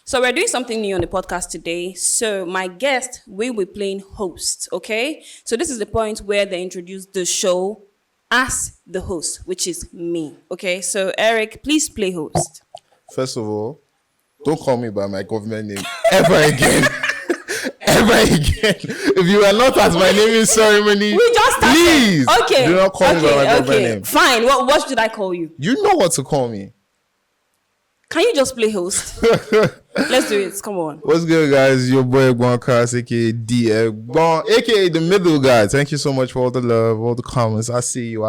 So we're doing something new on the podcast today. So my guest will be playing host, okay? So this is the point where they introduce the show as the host, which is me, okay? So Eric, please play host. First of all, don't call me by my government name ever again. Ever again. If you are not at my naming ceremony, We just started. please Okay. do not call me by my government name. Fine. What should I call you? You know what to call me. Can you just play host? Let's do it. Come on. What's good, guys? Your boy Egbon, aka D Egbon, aka the middle guy. Thank you so much for all the love, all the comments. I see you.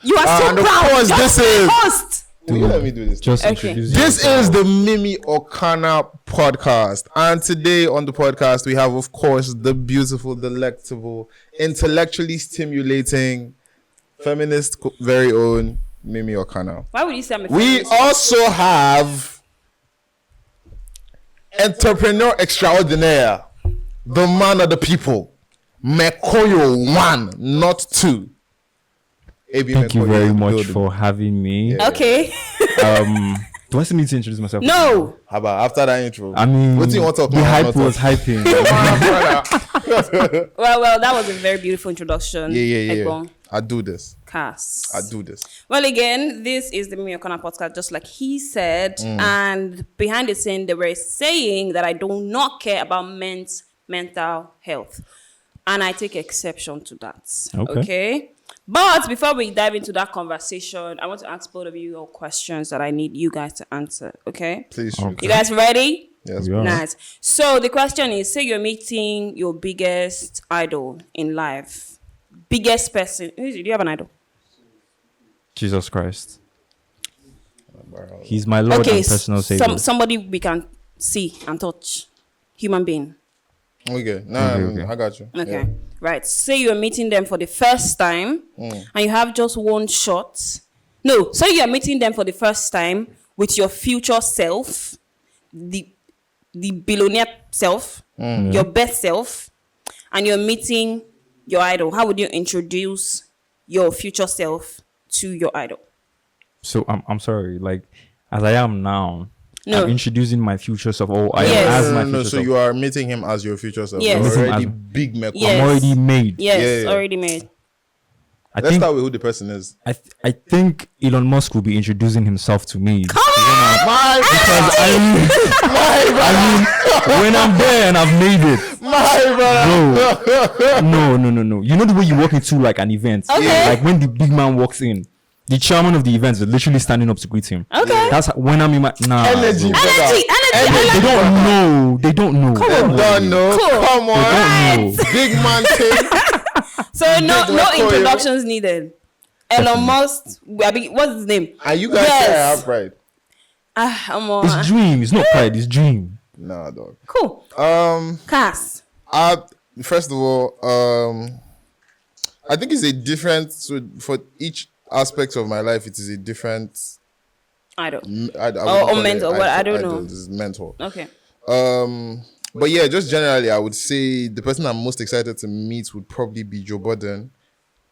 You are so and of proud. course, Just this play is. host. Will you let me do this? Just Okay. introduce This yourself. is the Mimi Okana Podcast. And today on the podcast, we have, of course, the beautiful, delectable, intellectually stimulating, feminist, very own Mimi Okana. Why would you say I'm a We feminist? also have entrepreneur extraordinaire, the man of the people, Mekoyo 1, not 2. AB Thank you Mekoyo very in the much building. for having me. Yeah. Okay. Do I still need to introduce myself? No. How about after that intro? I mean, What do you want to talk the about? hype was hyping. Well, that was a very beautiful introduction. Yeah. Egbon. I do this. Cass. I do this. Well, again, this is the Mimi Okana Podcast, just like he said. And behind the scene, they were saying that I do not care about men's mental health. And I take exception to that. Okay? But before we dive into that conversation, I want to ask both of you all questions that I need you guys to answer. Okay? Please. Okay. shoot. You guys ready? Yes. Yeah. Nice. So the question is, say you're meeting your biggest idol in life. Biggest person. Who is it? Do you have an idol? Jesus Christ. He's my Lord and personal Savior. Somebody we can see and touch. Human being. Okay. Okay. I got you. Okay. Yeah. Right. Say you're meeting them for the first time and you have just one shot. No, say you're meeting them for the first time with your future self, the billionaire self, your best self, and you're meeting your idol. How would you introduce your future self to your idol? So I'm sorry, like as I am now, No. I'm introducing my future self. Oh, I Yes. am as my No. future So self. you are meeting him as your future self. Yes. You're Meeting him already as- big Meko. Yes. I'm already made. Yes, Yeah. already made. I Let's think start with who the person is. I think Elon Musk will be introducing himself to me. My When I'm there and I've made it, brother. bro. No. You know the way you walk into like an event, Okay. like when the big man walks in, the chairman of the event is literally standing up to greet him. Okay. That's when I'm in my Energy. bro. Energy. They don't know. Don't know. Cool. Come on. They don't know. Big man thing. So no Record, introductions needed. Elon Musk. What's his name? And you guys Yes. say I have pride. It's dream. It's not pride. It's dream. Nah, dog. Cool. Cass. First of all, I think it's a different. So for each aspect of my life, it is a different. Idol. I wouldn't call it mentor, what? I don't idol, know. This is mentor. Okay. But yeah, just generally, I would say the person I'm most excited to meet would probably be Joe Budden.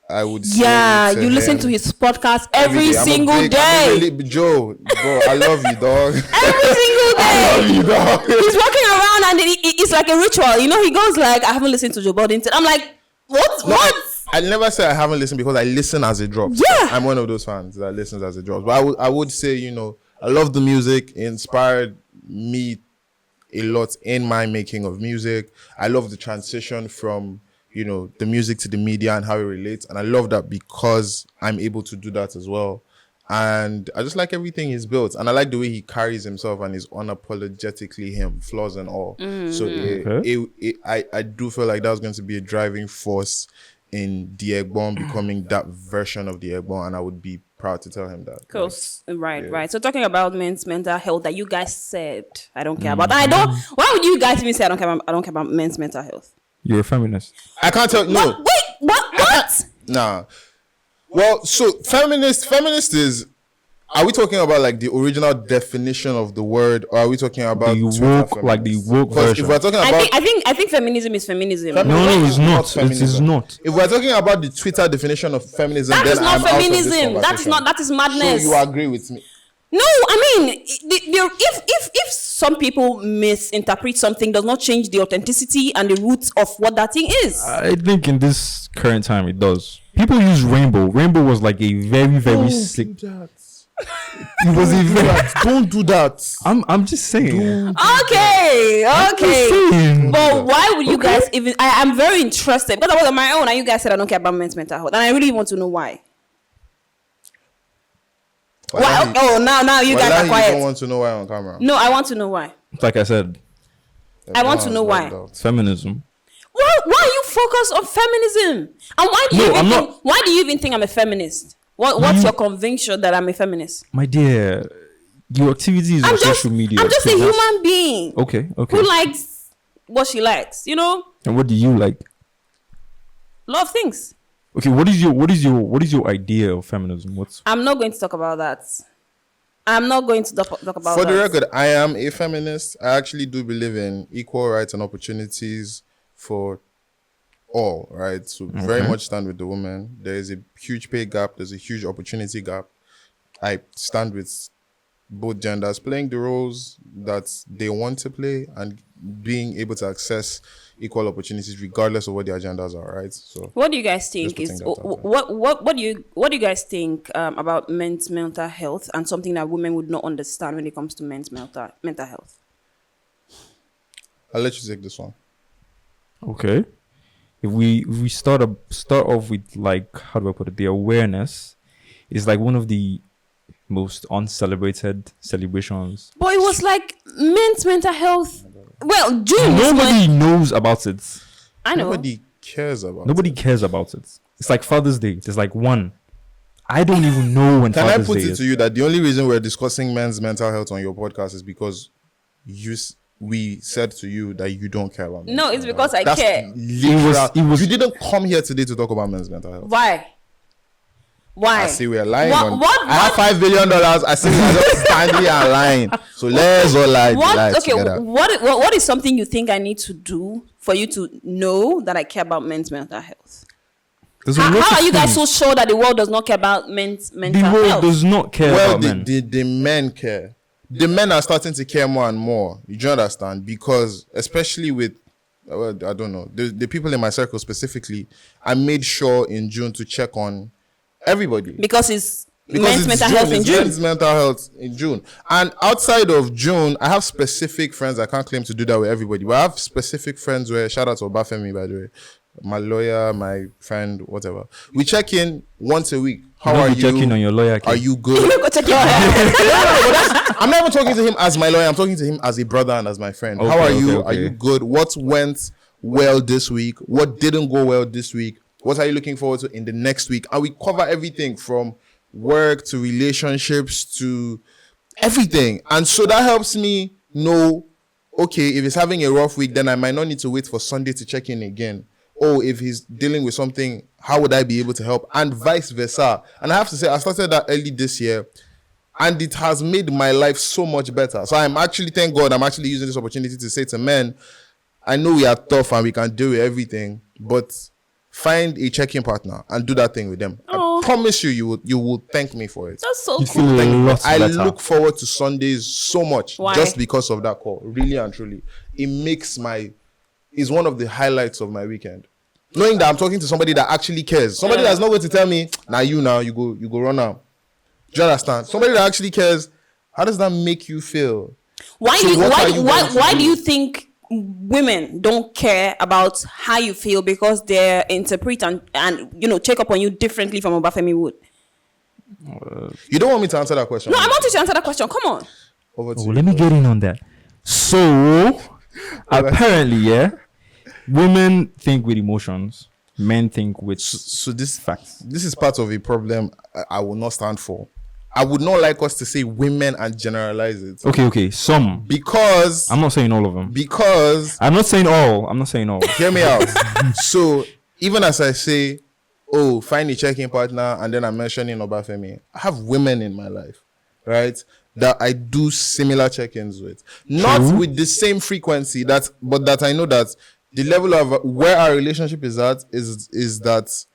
I would say Yeah, you listen him to his podcast every day. I'm a single I'm a day. really- Joe, bro, I love you, dog. Every single day. love you, dog. He's walking around and it's like a ritual. You know, he goes like, I haven't listened to Joe Budden. I'm like, what? No, What? I never say I haven't listened because I listen as it drops. Yeah. I'm one of those fans that listens as it drops. But I would say, you know, I love the music. It inspired me a lot in my making of music. I love the transition from, you know, the music to the media and how it relates. And I love that because I'm able to do that as well. And I just like everything he's built. And I like the way he carries himself and is unapologetically him, flaws and all. So I do feel like that was going to be a driving force in the Egbon becoming that version of the Egbon. And I would be proud to tell him that. Cool. Like, Right. So talking about men's mental health that you guys said I don't care about. Why would you guys even say I don't care about men's mental health? You're a feminist. I can't tell. No. Wait, what? Nah. Well, so feminist is. Are we talking about like the original definition of the word, or are we talking about The Twitter woke, like the feminists? woke 'Cause version. if we're talking about I think feminism is feminism. Femi- No, it's not not. It is feminism. not. If we're talking about the Twitter definition of feminism, That then is not I'm out of this feminism. That is conversation. not. That is madness. So you agree with me? No, I mean, if some people misinterpret something, does not change the authenticity and the roots of what that thing is. I think in this current time it does. People use rainbow. Rainbow was like a very sick. It was a very. Don't do that. I'm just saying. Okay. saying. But why would you guys even? I'm very interested because I was on my own, and you guys said I don't care about men's mental health, and I really want to know why. Why? Oh, now you guys are quiet. You don't want to know why on camera. No, I want to know why. Like I said, I want to know why. feminism. Why are you focused on feminism? And why do you even think, why do you even think I'm a feminist? What's your conviction that I'm a feminist? My dear, your activities on social media. I'm just a human being. Okay. Who likes what she likes, you know? And what do you like? A lot of things. Okay, what is your idea of feminism? I'm not going to talk about that. I'm not going to talk about that. For the record, I am a feminist. I actually do believe in equal rights and opportunities for all, right? So very much stand with the woman. There is a huge pay gap. There's a huge opportunity gap. I stand with both genders playing the roles that they want to play and being able to access equal opportunities regardless of what their agendas are, right? So what do you guys think is what do you guys think about men's mental health and something that women would not understand when it comes to men's mental health? I'll let you take this one. Okay. If we start off with, like, how do I put it? The awareness is like one of the most uncelebrated celebrations. But it was like men's mental health. Well, June. Nobody knows about it. I know. Nobody cares about it. It's like Father's Day. There's like one. I don't even know when Father's Day is. Can I put it to you that the only reason we're discussing men's mental health on your podcast is because we said to you that you don't care about men's No, it's mental because health. I care. It was. You didn't come here today to talk about men's mental health. Why? I see we're lying. What? I have $5 billion. I see we're just standing and lying. So let's all lie. Together. What is something you think I need to do for you to know that I care about men's mental health? How are you guys so sure that the world does not care about men's mental health? The world does not care about men. The men care. The men are starting to care more and more. You do understand? Because especially with, I don't know, the people in my circle specifically, I made sure in June to check on everybody. Because it's men's mental health in June. Men's mental health in June. And outside of June, I have specific friends. I can't claim to do that with everybody, but I have specific friends where, shout out to Obafemi, by the way, my lawyer, my friend, whatever. We check in once a week. How are you? Checking on your lawyer. Are you good? Go check your I'm not even talking to him as my lawyer. I'm talking to him as a brother and as my friend. How are you? Are you good? What went well this week? What didn't go well this week? What are you looking forward to in the next week? And we cover everything from work to relationships to everything. And so that helps me know, okay, if he's having a rough week, then I might not need to wait for Sunday to check in again. Or if he's dealing with something, how would I be able to help? And vice versa. And I have to say, I started that early this year. And it has made my life so much better. So thank God, I'm actually using this opportunity to say to men, I know we are tough and we can deal with everything, but find a check-in partner and do that thing with them. I promise you will thank me for it. That's so You cool. feel a lot I better. look forward to Sundays so much. Why? Just because of that call. Really and truly. It's one of the highlights of my weekend. Knowing that I'm talking to somebody that actually cares. Somebody that's not going to tell me, you go run now. Do you understand? Somebody that actually cares. How does that make you feel? Why So do you think women don't care about how you feel because they interpret and check up on you differently from Obafemi would? You don't want me to answer that question? No, I want you to answer that question. Come on. Over to you. Let me get in on that. So, apparently, women think with emotions, men think with So this facts. This is part of a problem I will not stand for. I would not like us to say women and generalize it. Okay, some. Because I'm not saying all of them. I'm not saying all. Hear me out. So even as I say, find a check-in partner, and then I'm mentioning Obafemi, I have women in my life, right, that I do similar check-ins with. Not with the same frequency, but that I know that the level of where our relationship is at is that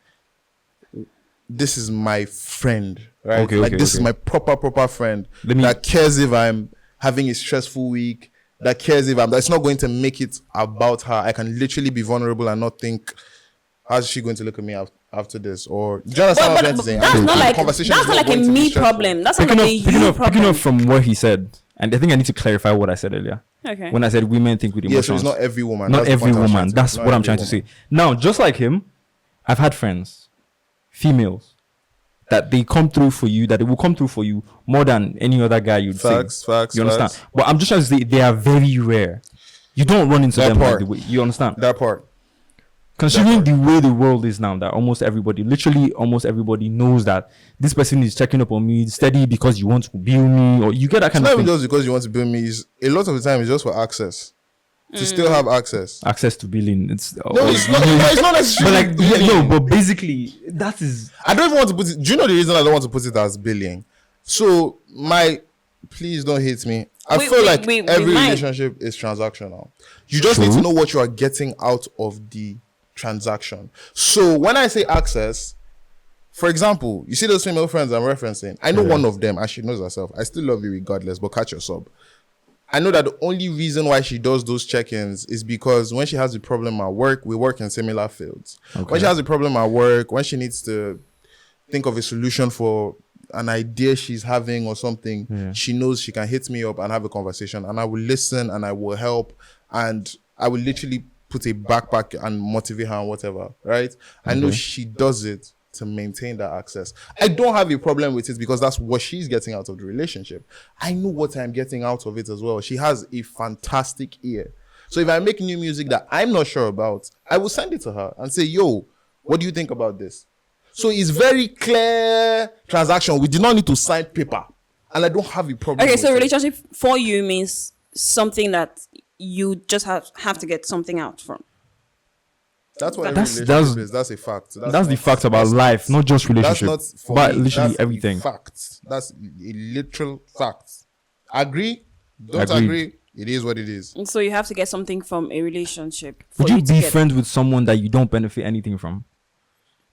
this is my friend, right? Okay, like okay, this is okay. my proper friend Let me- that cares if I'm having a stressful week, that cares if that's not going to make it about her. I can literally be vulnerable and not think, how's she going to look at me after this? Or do you understand what I'm saying? That's And not the like conversation that's is not like a going to be me stressful. problem. That's not Picking like up, a picking you up, picking problem. up from what he said, and I think I need to clarify what I said earlier. Okay. When I said women think with Yeah, emotions, so it's not every woman. not That's the every point I was woman. trying to- That's not what I'm every trying to woman. say. Now, just like him, I've had friends, females, that they come through for you, that they will come through for you more than any other guy you'd Facts, say. facts, You understand? facts. But I'm just trying to say they are very rare. You don't run into That them part. like the way, you understand? That part. Considering that the way the world is now, that literally almost everybody knows that this person is checking up on me steady because you want to build me, or you get that It's kind not of even thing. just because you want to build me. A lot of the time, it's just for access. To still have access. Access to billing. It's No, it's not. No, it's not but necessarily. like billing. but basically that is I don't even want to put it. Do you know the reason I don't want to put it as billing? So please don't hate me. I feel like every might. relationship is transactional. You just need to True. know what you are getting out of the transaction. So when I say access, for example, you see those female friends I'm referencing. I know one of them, and she knows herself. I still love you regardless, but catch your sub. I know that the only reason why she does those check-ins is because when she has a problem at work, we work in similar fields. Okay. When she has a problem at work, when she needs to think of a solution for an idea she's having or something, she knows she can hit me up and have a conversation, and I will listen and I will help, and I will literally put a backpack and motivate her and whatever, right? I know she does it to maintain that access. I don't have a problem with it because that's what she's getting out of the relationship. I know what I'm getting out of it as well. She has a fantastic ear. So if I make new music that I'm not sure about, I will send it to her and say, yo, what do you think about this? So it's very clear transaction. We did not need to sign paper. And I don't have a problem Okay, with so it. relationship for you means something that you just have to get something out from. That's what That's- every that's- relationship is. That's a fact. that's not- the fact about that's life, not just That's relationship, not for but me. literally That's everything. A fact. That's a literal fact. Agree? Don't Agreed. agree? It is what it is. And so you have to get something from a relationship. For Would you to be get- friends with someone that you don't benefit anything from?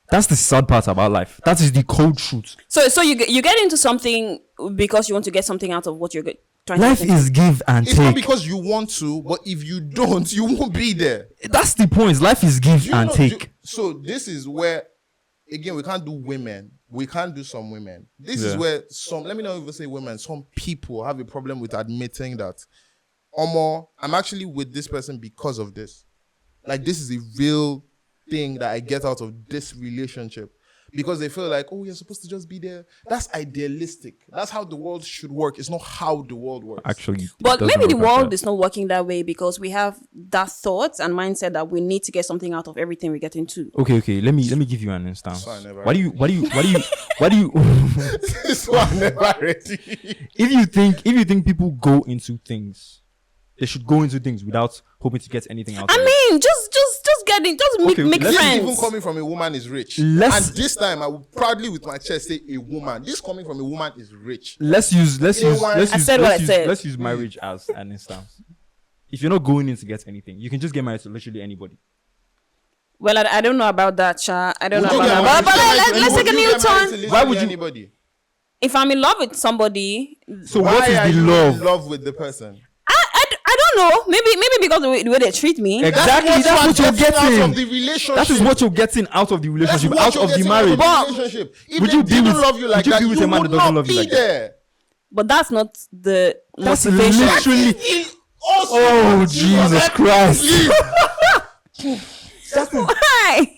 That's the sad part about life. That is the cold truth. So you get into something because you want to get something out of what you're trying Life to get is give and It's not take. because you want to, but if you don't, you won't be there. That's the point. Life is give You and know- take. So this is where, again, we can't do women. We can't do some women. This is Yeah. where let me not even say women, some people have a problem with admitting that, Omo, I'm actually with this person because of this. Like, this is a real thing that I get out of this relationship. Because they feel like, oh, you're supposed to just be there. That's idealistic. That's how the world should work. It's not how the world works. Actually, it But doesn't maybe the work like world that. is not working that way because we have that thought and mindset that we need to get something out of everything we get into. Okay. Let me give you an instance. So I never- Why do you This one never ready. if you think people go into things, they should go into things without hoping to get anything out of it. I mean, just get in, just Okay, make let's This is friends. even coming from a woman is rich. Let's- And this time I would proudly with my chest say a woman. This coming from a woman is rich. Let's use I said what I said. let's use marriage as an instance. If you're not going in to get anything, you can just get married to literally anybody. Well, I don't know about that, Cha. I don't Would know you about get that. married But to let's anybody? take a Would new you get married to turn. literally Why would you- anybody? If I'm in love with somebody, So Why what is are the you love? in love with the person? I don't know. Maybe because the way they treat me. Exactly, that's what you're getting out getting. of the relationship. That is what you're getting out of the That's relationship, what out you're of the getting marriage. out of the relationship. If Would they you be didn't with- love you like would you that, be with you a man would that doesn't not love you be like that? there. But that's not the That's motivation. literally. Also, Oh Jesus Christ! Why?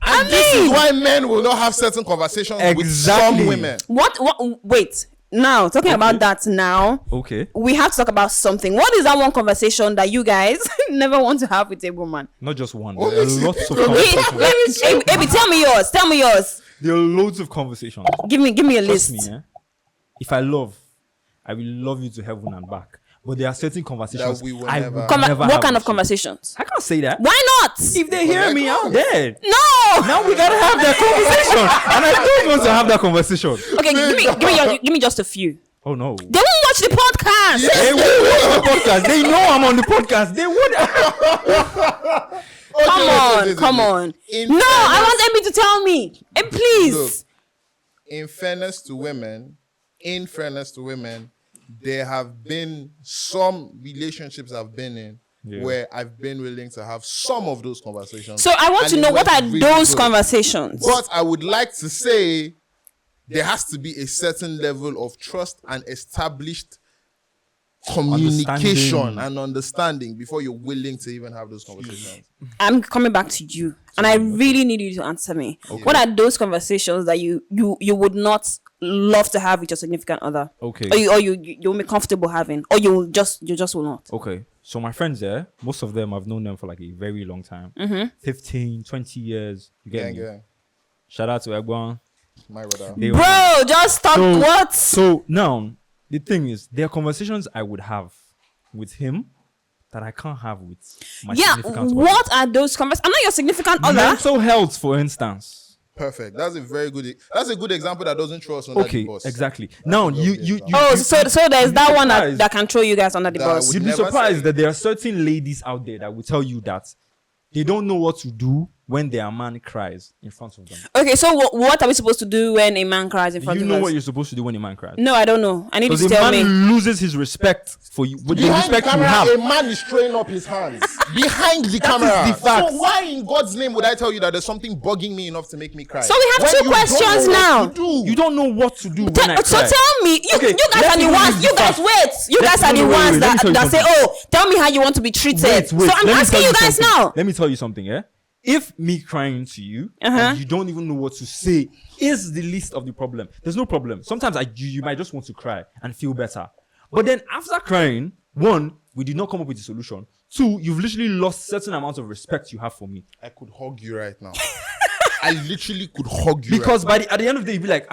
And this is why men will not have certain conversations with Exactly. some women. What? Wait. Now, talking about that now, Okay, we have to talk about something. What is that one conversation that you guys never want to have with a woman? not just one. Oh, There are this lots of is- conversations. Amy, tell me yours. Tell me yours. There are loads of conversations. Give me a Trust list. me, if I love, I will love you to heaven and back. But there are certain conversations That we will I never- will What never have kind with of conversations? you. I can't say that. Why not? If they hear I me out can't. there, No. now we gotta have that conversation, and I don't want to have that conversation. Okay, give me just a few. Oh no. They won't watch the podcast. They will watch the podcast. They know I'm on the podcast. They would. Come on. In No, I want Amy to tell me. And please. Look, in fairness to women, there have been some relationships I've been in where I've been willing to have some of those conversations. So I want to and know, it what went are really those good. conversations? But I would like to say there has to be a certain level of trust and established communication and understanding before you're willing to even have those conversations. I'm coming back to you, and I really need you to answer me. Okay. What are those conversations that you would not love to have with your significant other? Okay. Or you'll be comfortable having, or you just will not. Okay. So my friends there, most of them I've known them for like a very long time. 15, 20 years. You get me? Shout out to Egwan. My brother. Bro, just stop. What? So now the thing is, there are conversations I would have with him that I can't have with my significant other. What are those conversations? I'm not your significant other. Mental health, for instance. Perfect. That's a good example that doesn't throw us under the bus. Exactly. Now you so there's that one that can throw you guys under the bus. You'd be surprised that there are certain ladies out there that will tell you that they don't know what to do when their man cries in front of them. Okay, so what are we supposed to do when a man cries in front of us? You know what you're supposed to do when a man cries? No, I don't know. I need you to tell me. Because a man loses his respect for you. With the behind respect the camera, you have. a man is throwing up his hands. Behind the camera. Is the fact. So why in God's name would I tell you that there's something bugging me enough to make me cry? So we have two questions now. You don't know what to do when I cry. So tell me, you guys are the ones. You guys wait. You guys are the ones that say, "Oh, tell me how you want to be treated." Wait, so I'm asking you guys now. Let me tell you something, yeah? If me crying to you and you don't even know what to say is the least of the problem, there's no problem. Sometimes you might just want to cry and feel better. But then after crying, one, we did not come up with a solution. Two, you've literally lost certain amount of respect you have for me. I could hug you right now. I literally could hug you. Because at the end of the day, you'd be like,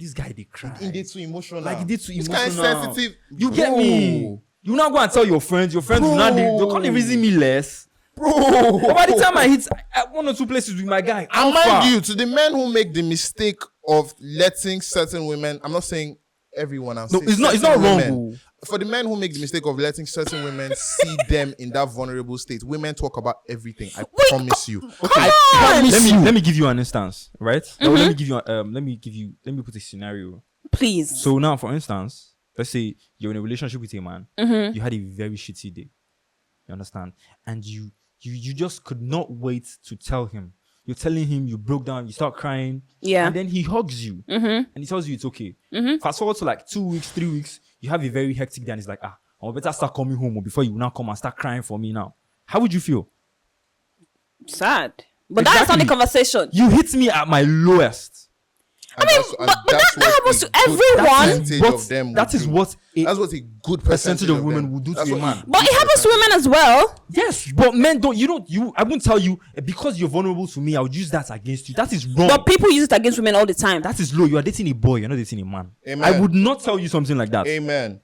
this guy, they cry. He did too emotional. Like, he did too emotional. This kind of sensitive. You get me? You now go and tell your friends will not, they can't reason me less. Bro, but by the time I hit one or two places with my guy, and mind you, to the men who make the mistake of letting certain women, I'm not saying everyone, it's not wrong. For the men who make the mistake of letting certain women see them in that vulnerable state, women talk about everything. I promise you. Okay, let me give you an instance, right? Let me put a scenario. Please. So now, for instance, let's say you're in a relationship with a man. You had a very shitty day. You understand? And you just could not wait to tell him. You're telling him you broke down, you start crying. Yeah. And then he hugs you. And he tells you it's okay. Fast forward to like 2 weeks, 3 weeks, you have a very hectic day and he's like, I better start coming home before you now come and start crying for me now. How would you feel? Sad. But that's not the conversation. You hit me at my lowest. But that happens to everyone. That's what a good percentage of women would do to a man. But it happens to women as well. Yes, but men don't. I won't tell you because you're vulnerable to me. I would use that against you. That is wrong. But people use it against women all the time. That is low. You are dating a boy. You're not dating a man. Amen. I would not tell you something like that. Amen.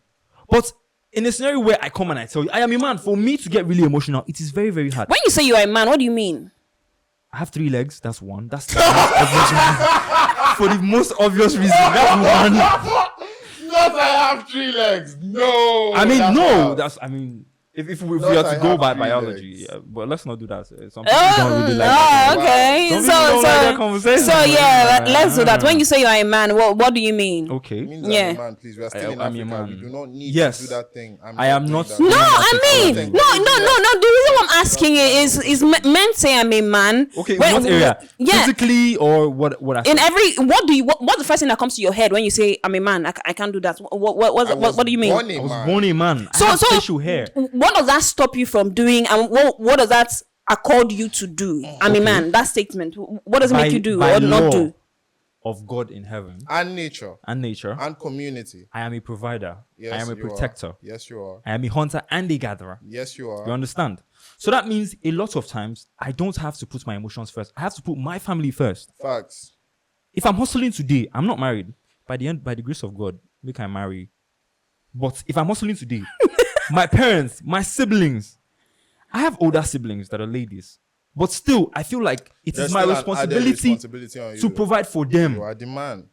But in a scenario where I come and I tell you I am a man, for me to get really emotional, it is very, very hard. When you say you are a man, what do you mean? I have 3 legs. That's one. That's for the most obvious reason. That's one. Not I have 3 legs. No. If we have to go by biology, but let's not do that. Some people don't really like that. Okay. Let's do that. When you say you are a man, what do you mean? Okay. I'm a man, please. We are still in Africa. Man. We do not need to do that thing. I am not. No, I mean, no. The reason why I'm asking it is men say I'm a man. Okay. What area? Yeah. Physically or what? In every, what's the first thing that comes to your head when you say I'm a man? I can't do that. What do you mean? I was born a man. I have facial hair. What does that stop you from doing, and what does that accord you to do? I'm a man. That statement, what does it make you do or not do? Of God in heaven and nature and community. I am a provider. Yes, I am a protector. Yes, you are. I am a hunter and a gatherer. Yes, you are. You understand? So that means a lot of times I don't have to put my emotions first. I have to put my family first. Facts. If I'm hustling today, I'm not married. By the grace of God, make I marry. But if I'm hustling today, my parents, my siblings, I have older siblings that are ladies, but still, I feel like it is my responsibility to provide for them. You are the man.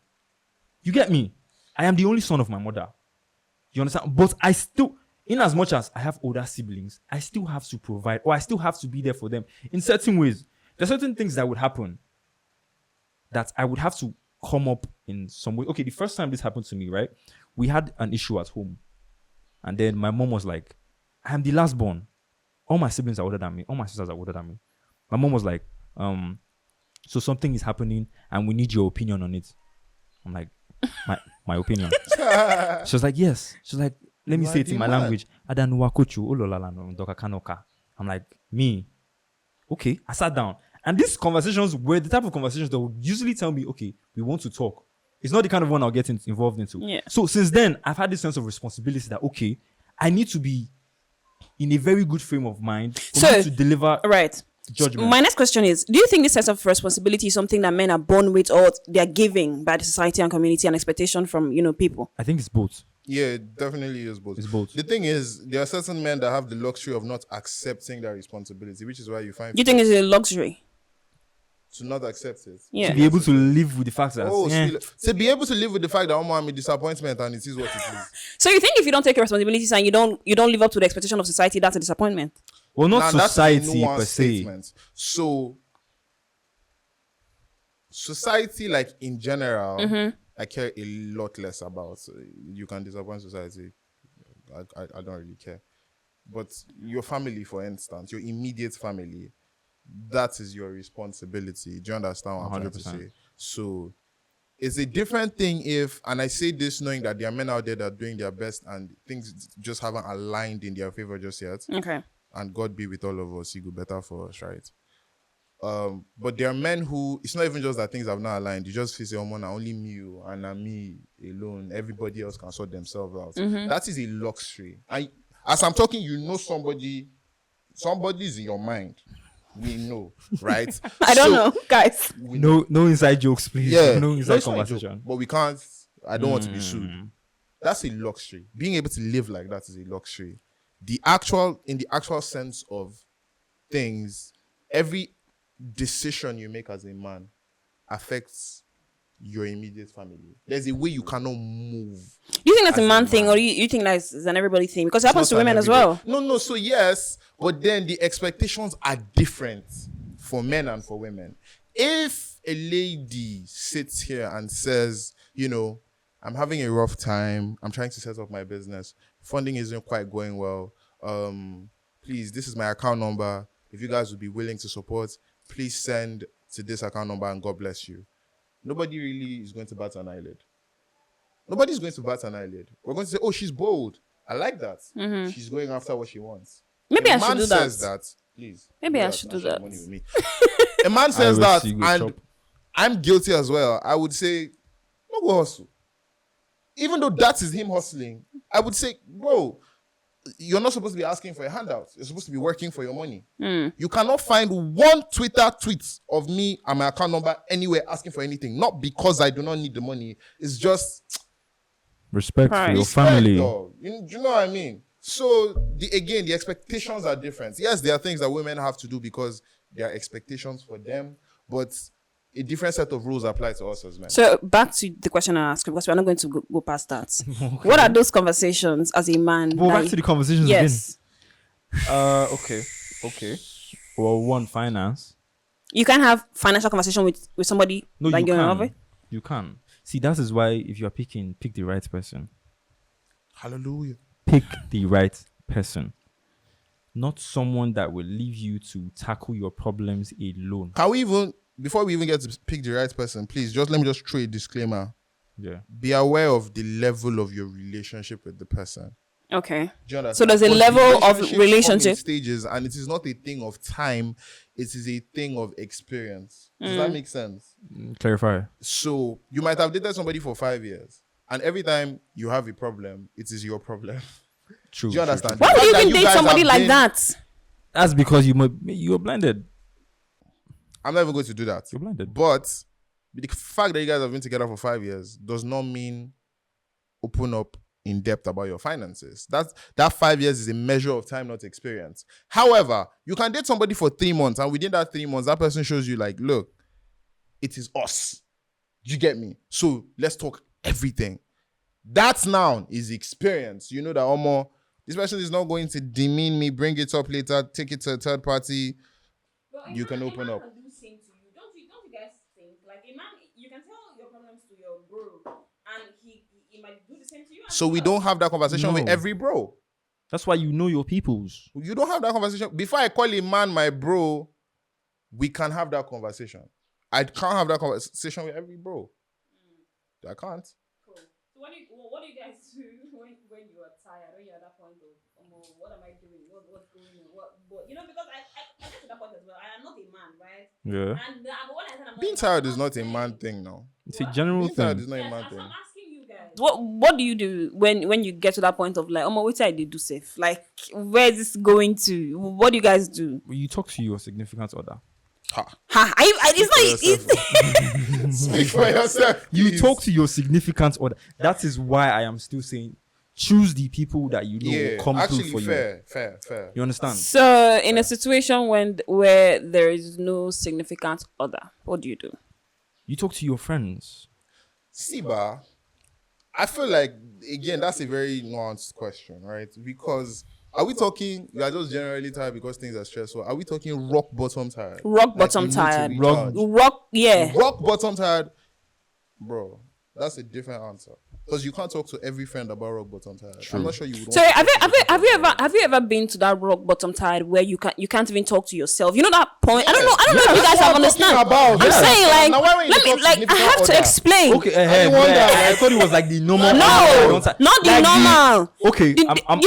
You get me? I am the only son of my mother. You understand? But I still, in as much as I have older siblings, I still have to provide, or I still have to be there for them in certain ways. There are certain things that would happen that I would have to come up in some way. Okay, the first time this happened to me, right? We had an issue at home. And then my mom was like, I'm the last born. All my siblings are older than me. All my sisters are older than me. My mom was like, so something is happening and we need your opinion on it. I'm like, my opinion. She was like, yes. She was like, let me say it in my language. Adanuwakochu, ololala no ndoka kanoka. I'm like, me. Okay. I sat down. And these conversations were the type of conversations that would usually tell me, okay, we want to talk. It's not the kind of one I'll get involved into. Yeah. So since then, I've had this sense of responsibility that, okay, I need to be in a very good frame of mind for me to deliver right. judgment. My next question is, do you think this sense of responsibility is something that men are born with or they're given by the society and community and expectation from, people? I think it's both. Yeah, it definitely is both. It's both. The thing is, there are certain men that have the luxury of not accepting that responsibility, which is why you find You think it's a luxury? to not accept it. Yeah. To be able to live with the fact that To be able to live with the fact that I'm a disappointment and it is what it is. So you think if you don't take your responsibilities and you don't live up to the expectation of society, that's a disappointment? well, not Now, that's a society nuanced per se. statement. So, society, like in general, I care a lot less about. You can disappoint society. I don't really care. But your family, for instance, your immediate family, that is your responsibility. Do you understand what I'm trying to 100%. say? So, it's a different thing if, and I say this knowing that there are men out there that are doing their best and things just haven't aligned in their favor just yet. Okay. And God be with all of us. He go better for us, right? But there are men who, it's not even just that things have not aligned. You just feel say, oh man, only me and me alone. Everybody else can sort themselves out. That is a luxury. As I'm talking, somebody's in your mind. We know, right? I don't know, guys. No inside jokes, please. Yeah, No inside it's not a conversation. joke, but we can't. I don't want to be sued. That's a luxury. Being able to live like that is a luxury. In the actual sense of things, every decision you make as a man affects your immediate family. There's a way you cannot move. Do you think that's a man thing, or you think that's an everybody thing? Because it happens to women as well. No. So yes, but then the expectations are different for men and for women. If a lady sits here and says, I'm having a rough time, I'm trying to set up my business, funding isn't quite going well. Please, this is my account number. If you guys would be willing to support, please send to this account number and God bless you. Nobody really is going to bat an eyelid. Nobody's going to bat an eyelid. We're going to say, oh, she's bold. I like that. She's going after what she wants. Maybe If I a should man do that. says that, please. Maybe I that should and do share that. money with me. A man says will that, see you and chop. I'm guilty as well. I would say, no go hustle. Even though that is him hustling, I would say, bro, you're not supposed to be asking for a handout. You're supposed to be working for your money. You cannot find one Twitter tweet of me and my account number anywhere asking for anything. Not because I do not need the money. It's just Respect for your respect, family. though. You know what I mean? So, the expectations are different. Yes, there are things that women have to do because there are expectations for them, but a different set of rules apply to us as men. So back to the question I asked, because we're not going to go past that. What are those conversations as a man? Well, that back to the conversations yes. again. Okay. Well, one, finance. You can have financial conversation with somebody No, like you you're in love with. can. You can. See, that is why if you are pick the right person. Hallelujah. Pick the right person. Not someone that will leave you to tackle your problems alone. Can we even, before we even get to pick the right person, please, let me just throw a disclaimer. Yeah. Be aware of the level of your relationship with the person. Okay. Do you understand? So there's a Because level of relationships come in relationship. stages, and it is not a thing of time. It is a thing of experience. Does that make sense? Clarify. So you might have dated somebody for 5 years, and every time you have a problem, it is your problem. True. Do you understand? Why The would you fact that even date guys somebody have like been- that? That's because you're blinded. I'm not even going to do that. You're blinded. But the fact that you guys have been together for 5 years does not mean open up in depth about your finances. That 5 years is a measure of time, not experience. However, you can date somebody for 3 months, and within that 3 months, that person shows you like, look, it is us. You get me? So let's talk everything. That now is experience. You know that this person is not going to demean me, bring it up later, take it to a third party. You can open up. Don't you guys think like a man? You can tell your problem So we don't have that conversation with No. every bro. That's why you know your peoples. You don't have that conversation. Before I call a man my bro, we can have that conversation. I can't have that conversation with every bro. I can't. Cool. So what do you guys do when you are tired, when you're at that point of what am I doing? What's going on? But because I get to that point as well. I am not a man, right? Yeah. And when I said I'm not Being tired is not a man thing now. It's a general Being tired thing. is not a man thing. I'm asking you guys. What do you do when you get to that point of like, what I did do safe? Like, where is this going to? What do you guys do? You talk to your significant other. It's Speak for yourself. You please. talk to your significant other. That is why I am still saying, choose the people that you know will come through for you. Fair. You understand? So, in a situation where there is no significant other, what do you do? You talk to your friends. Siba, I feel like, again, that's a very nuanced question, right? Because are we talking, you are just generally tired because things are stressful? Are we talking rock bottom tired? Rock bottom you need to tired. recharge? Yeah. Rock bottom tired? Bro, that's a different answer. Because you can't talk to every friend about rock bottom tired. I'm not sure you would. So have you ever been to that rock bottom tired where you can't even talk to yourself? You know that point? I don't know if you guys have understand. I'm saying like, Now, why when you talk I have to significant explain. Okay, I thought it was like the normal. No, not the Like normal. Okay, I'm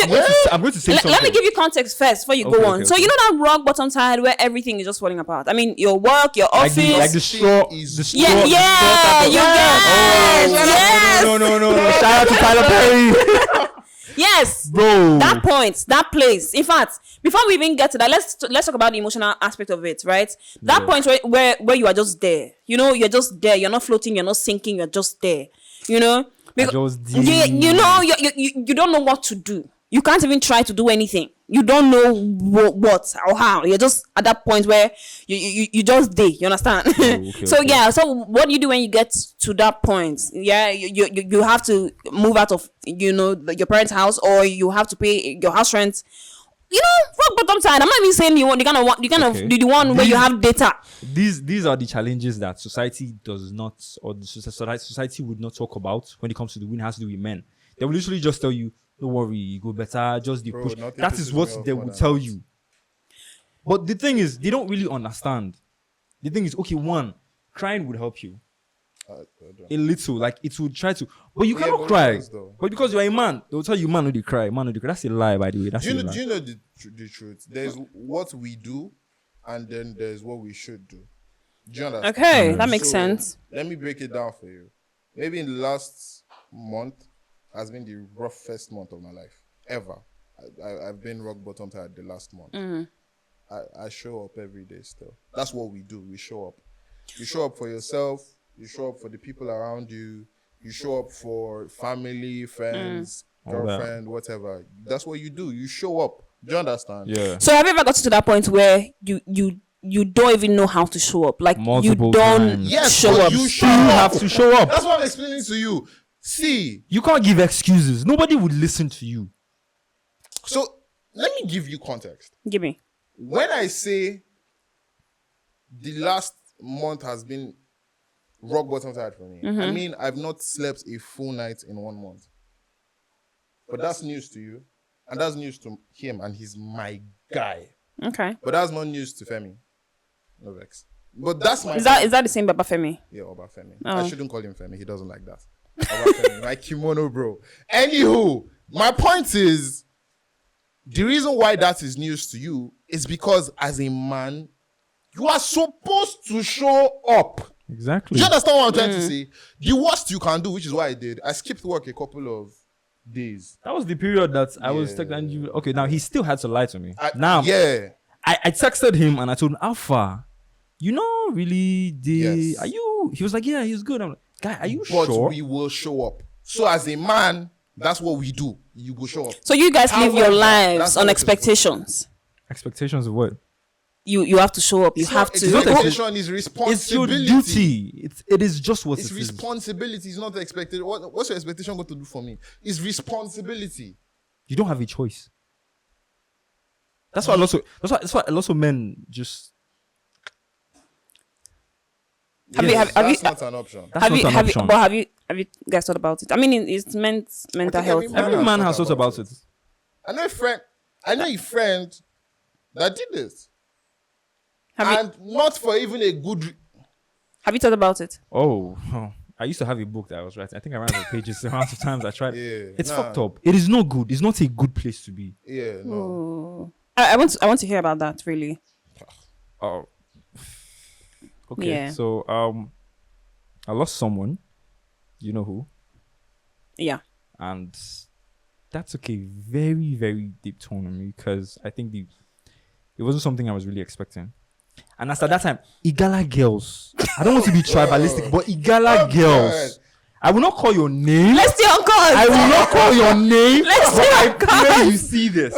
going to say something. Let me give you context first before you go on. Okay, So okay. you know that rock bottom tired where everything is just falling apart. I mean, your work, your office. like the straw. is- The straw. Yeah, the yeah, straw you type of- get. Yes. No. Shout out to Tyler Perry. Yes. Bro. That point, that place. In fact, before we even get to that, let's talk about the emotional aspect of it, right? That point where you are just there. You're just there. You're not floating. You're not sinking. You're just there. Because you don't know what to do. You can't even try to do anything. You don't know what or how. You're just at that point where you just there. You understand? So what do you do when you get to that point? Yeah, you have to move out of your parents' house, or you have to pay your house rent. Rock bottom side. I'm not even saying you're gonna do the one where you have data. These are the challenges that society does not, or the society would not talk about when it comes to the win has to do with men. They will literally just tell you, don't worry, you go better, just the push. That is what they will tell you. But the thing is, they don't really understand. The thing is, okay, one, crying would help you. A little, like it would try to, but you cannot cry. But because you're a man, they'll tell you, man, no, they cry. That's a lie, by the way. Do you know the truth? There's what we do, and then there's what we should do. Do you understand? Okay, that makes sense. Let me break it down for you. Maybe in the last month has been the roughest month of my life ever. I've been rock bottom tired the last month. I show up every day still. That's what we do. We show up. You show up for yourself. You show up for the people around you. You show up for family, friends, girlfriend, whatever. That's what you do. You show up. Do you understand? Yeah. So have you ever got to that point where you don't even know how to show up? Like Multiple you don't times. Yes, show but up. you show You up. have to show up. That's what I'm explaining to you. See, You can't give excuses. Nobody would listen to you. so let me give you context. Give me. When I say the last month has been rock bottom tired for me, I mean I've not slept a full night in 1 month. But that's news to you, and that's news to him, and he's my guy. Okay. But that's not news to Femi. No vex. But that's my Is that the same Baba Femi? yeah, Oba Femi. Oh. I shouldn't call him Femi. He doesn't like that. Oba Femi, my kimono bro. Anywho, my point is, the reason why that is news to you is because as a man, you are supposed to show up. Exactly. Do you understand what I'm trying to say? The worst you can do, which is what I did, I skipped work a couple of days. That was the period that I was texting you. Okay, now he still had to lie to me. I texted him and I told him, Alpha, really, Yes. are you? He was like, yeah, he's good. I'm like, guy, are you But sure? we will show up. So as a man, that's what we do. You go show up. So you guys live your However, lives that's on not expectations. Expectations of what? You have to show up. You have to. Expectation is It's your responsibility. duty. It is just what It's it is. responsibility. It's not expected. What's your expectation going to do for me? It's responsibility. You don't have a choice. That's why a lot of men just. Have you That's not an option. That's not an option. But have you Have you guys thought about it? I mean, it's meant mental think health. Every man has thought about it. I know a friend that did this. Have Not for even a good you thought about it? Oh, I used to have a book that I was writing. I think I ran out of pages the amount of times I tried. Yeah, It's fucked up. It is not good. It's not a good place to be. Yeah, no. Oh. I want to hear about that, really. Oh. Okay. Yeah. So I lost someone. You know who? Yeah. And that took a very, very deep tone on me because I think it wasn't something I was really expecting. And as at that time, Igala girls. I don't want to be tribalistic, but Igala girls. I will not call your name. Let's stay on call. I will not call your name. Let's but stay I on call. pray you see this.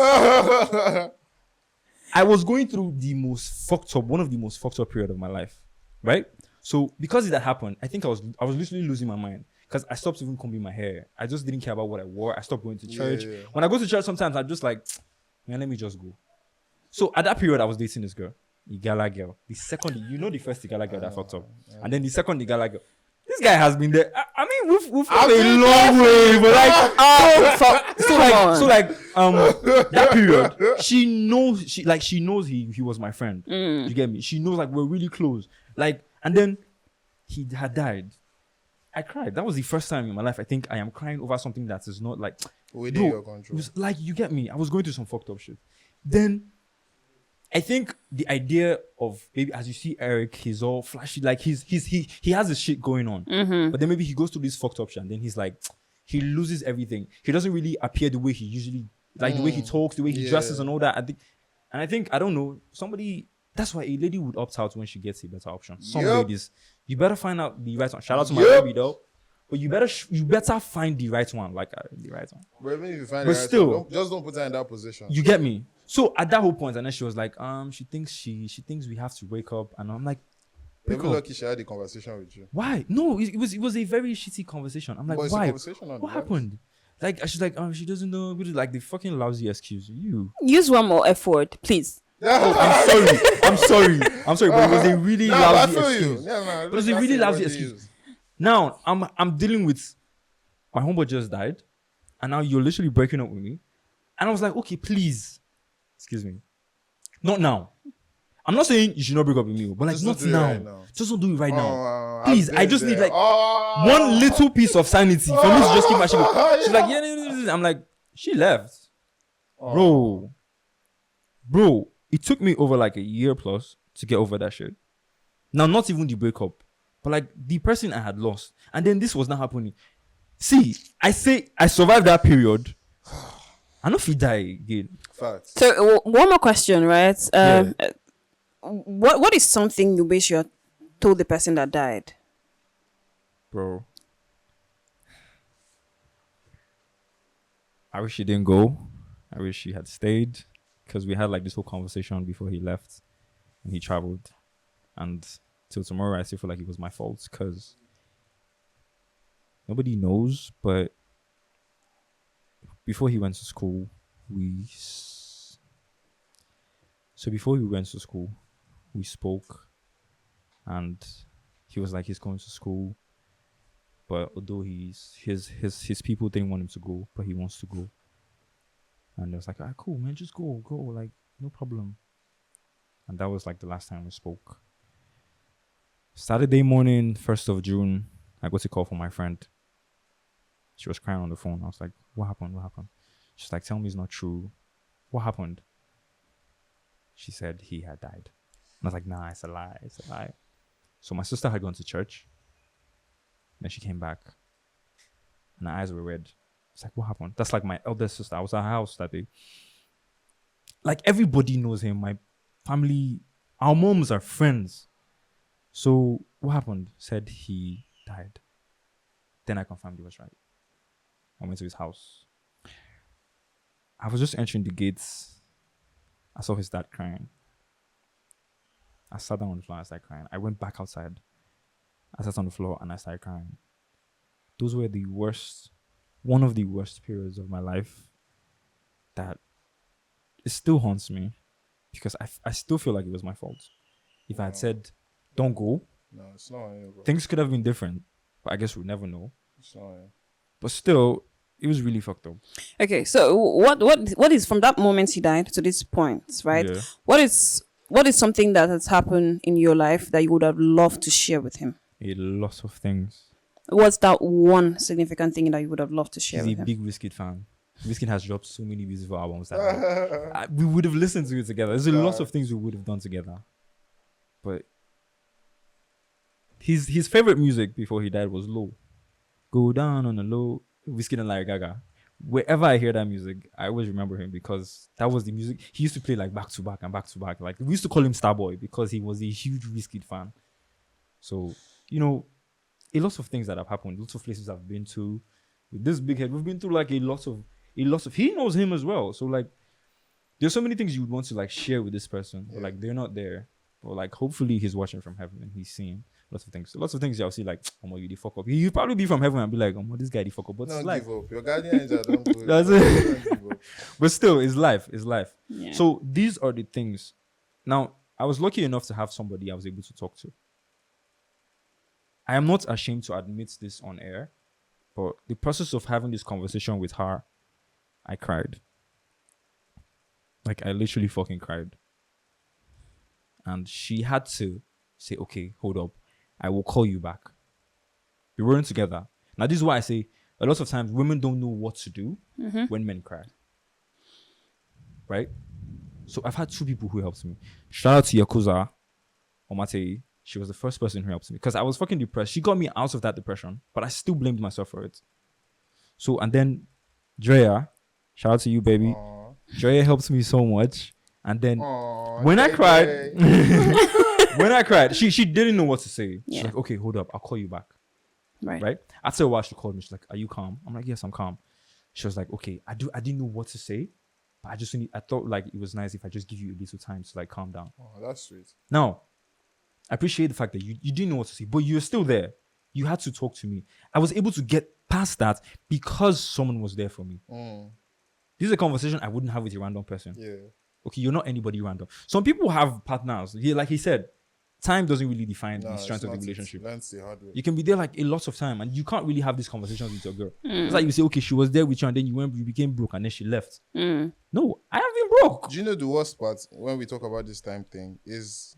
I was going through one of the most fucked up period of my life, right? So because that happened, I think I was literally losing my mind because I stopped even combing my hair. I just didn't care about what I wore. I stopped going to church. Yeah. When I go to church, sometimes I'm just like, man, let me just go. So at that period, I was dating this girl, Igala girl. The second, the first Igala girl that fucked up, and then the second Igala girl. This guy has been there. I mean, we've come a long way, but that period, she knows he was my friend. You get me? She knows like we're really close. Like, and then he had died. I cried. That was the first time in my life I think I am crying over something that is not like within your control. It was like, you get me? I was going through some fucked up shit. Then I think the idea of maybe as you see Eric, he's all flashy, like he has his shit going on. But then maybe he goes through this fucked up shit and then he's like, he loses everything. He doesn't really appear the way he usually, like the way he talks, the way he dresses and all that. I think, I don't know, that's why a lady would opt out when she gets a better option. Some ladies, you better find out the right one. Shout out to my baby though. But you better find the right one, like the right one. But even if you find But the right still, one, just don't put her in that position. You get me? So at that whole point, and then she was like, she thinks we have to wake up, and I'm like, Even lucky she had a conversation with you. why? No, it was a very shitty conversation. I'm like, But it's a why? conversation on What the happened? Like she's like, she doesn't know. Like the fucking lousy excuse. You. Use one more F word, please. I'm sorry, but it was a really lousy I feel excuse. you. Yeah, It was a really lousy excuse. Now I'm dealing with my homeboy just died, and now you're literally breaking up with me, and I was like, okay, please, excuse me, not now. I'm not saying you should not break up with me, but like Just not don't do it now. right now. Just don't do it right now. I've Please, been I just need there. like one little piece of sanity for me to just keep my shit going. She's like, yeah. I'm like, she left, bro. It took me over like a year plus to get over that shit. Now, not even the breakup, but like the person I had lost, and then this was not happening. See, I say I survived that period. I know if he die again. Facts. So one more question, right? What is something you wish you had told the person that died? Bro, I wish he didn't go. I wish he had stayed, because we had like this whole conversation before he left and he traveled, and till tomorrow I still feel like it was my fault, because nobody knows, but before he went to school, we spoke, and he was like, he's going to school, but although his people didn't want him to go, but he wants to go. And I was like, cool, man, just go, like, no problem. And that was like the last time we spoke. Saturday morning, 1st of June, I got a call from my friend. She was crying on the phone. I was like, what happened? She's like, tell me it's not true. What happened? She said he had died. And I was like, nah, it's a lie. So my sister had gone to church. Then she came back. And her eyes were red. It's like, what happened? That's like my eldest sister. I was at her house that day. Like, everybody knows him. My family, our moms are friends. So what happened? Said he died. Then I confirmed he was right. I went to his house. I was just entering the gates. I saw his dad crying. I sat down on the floor and I started crying. I went back outside. I sat on the floor and I started crying. Those were one of the worst periods of my life that it still haunts me, because I still feel like it was my fault. If I had said, don't go, No, it's not. Bro. things could have been different, but I guess we'll never know. Sorry. But still, it was really fucked up. Okay, so what is from that moment he died to this point, right? Yeah. What is something that has happened in your life that you would have loved to share with him? A lot of things. What's that one significant thing that you would have loved to share He's with a him? big Wizkid fan. Wizkid has dropped so many beautiful albums that we would have listened to it together. There's a lot of things we would have done together. But his favorite music before he died was Low. Go down on the low. Wizkid and Larry Gaga. Wherever I hear that music, I always remember him because that was the music he used to play like back to back and back to back. Like we used to call him Starboy because he was a huge Wizkid fan. So, a lot of things that have happened, lots of places I've been to. With this big head, we've been through like a lot of he knows him as well. So like there's so many things you would want to like share with this person, but like they're not there. But like hopefully he's watching from heaven and he's seeing lots of things. Lots of things you'll see like, oh you the fuck up. You'd probably be from heaven and be like, oh this guy the fuck up. But it's life. Give up. Your guardian angel don't go. That's it. But still, it's life. It's life. Yeah. So these are the things. Now, I was lucky enough to have somebody I was able to talk to. I am not ashamed to admit this on air, but the process of having this conversation with her, I cried. Like, I literally fucking cried. And she had to say, okay, hold up. I will call you back. We weren't together. Now, this is why I say a lot of times women don't know what to do when men cry. Right? So I've had two people who helped me. Shout out to Yakuza Omatei. She was the first person who helped me because I was fucking depressed. She got me out of that depression, but I still blamed myself for it. So, and then Drea, shout out to you, baby. Aww. Drea helped me so much. And then when I cried, she didn't know what to say. She's like, okay, hold up. I'll call you back. Right? After a while, she called me. She's like, are you calm? I'm like, yes, I'm calm. She was like, okay, I didn't know what to say. But I thought like it was nice if I just give you a little time to like calm down. Oh, that's sweet. Now, I appreciate the fact that you didn't know what to say, but you're still there. You had to talk to me. I was able to get past that because someone was there for me. This is a conversation I wouldn't have with a random person. Yeah. Okay, you're not anybody random. Some people have partners. Like he said, time doesn't really define the strength of the relationship. You can be there like a lot of time and you can't really have these conversations with your girl. It's like you say, okay, she was there with you and then you became broke and then she left. No, I have been broke. Do you know the worst part when we talk about this time thing is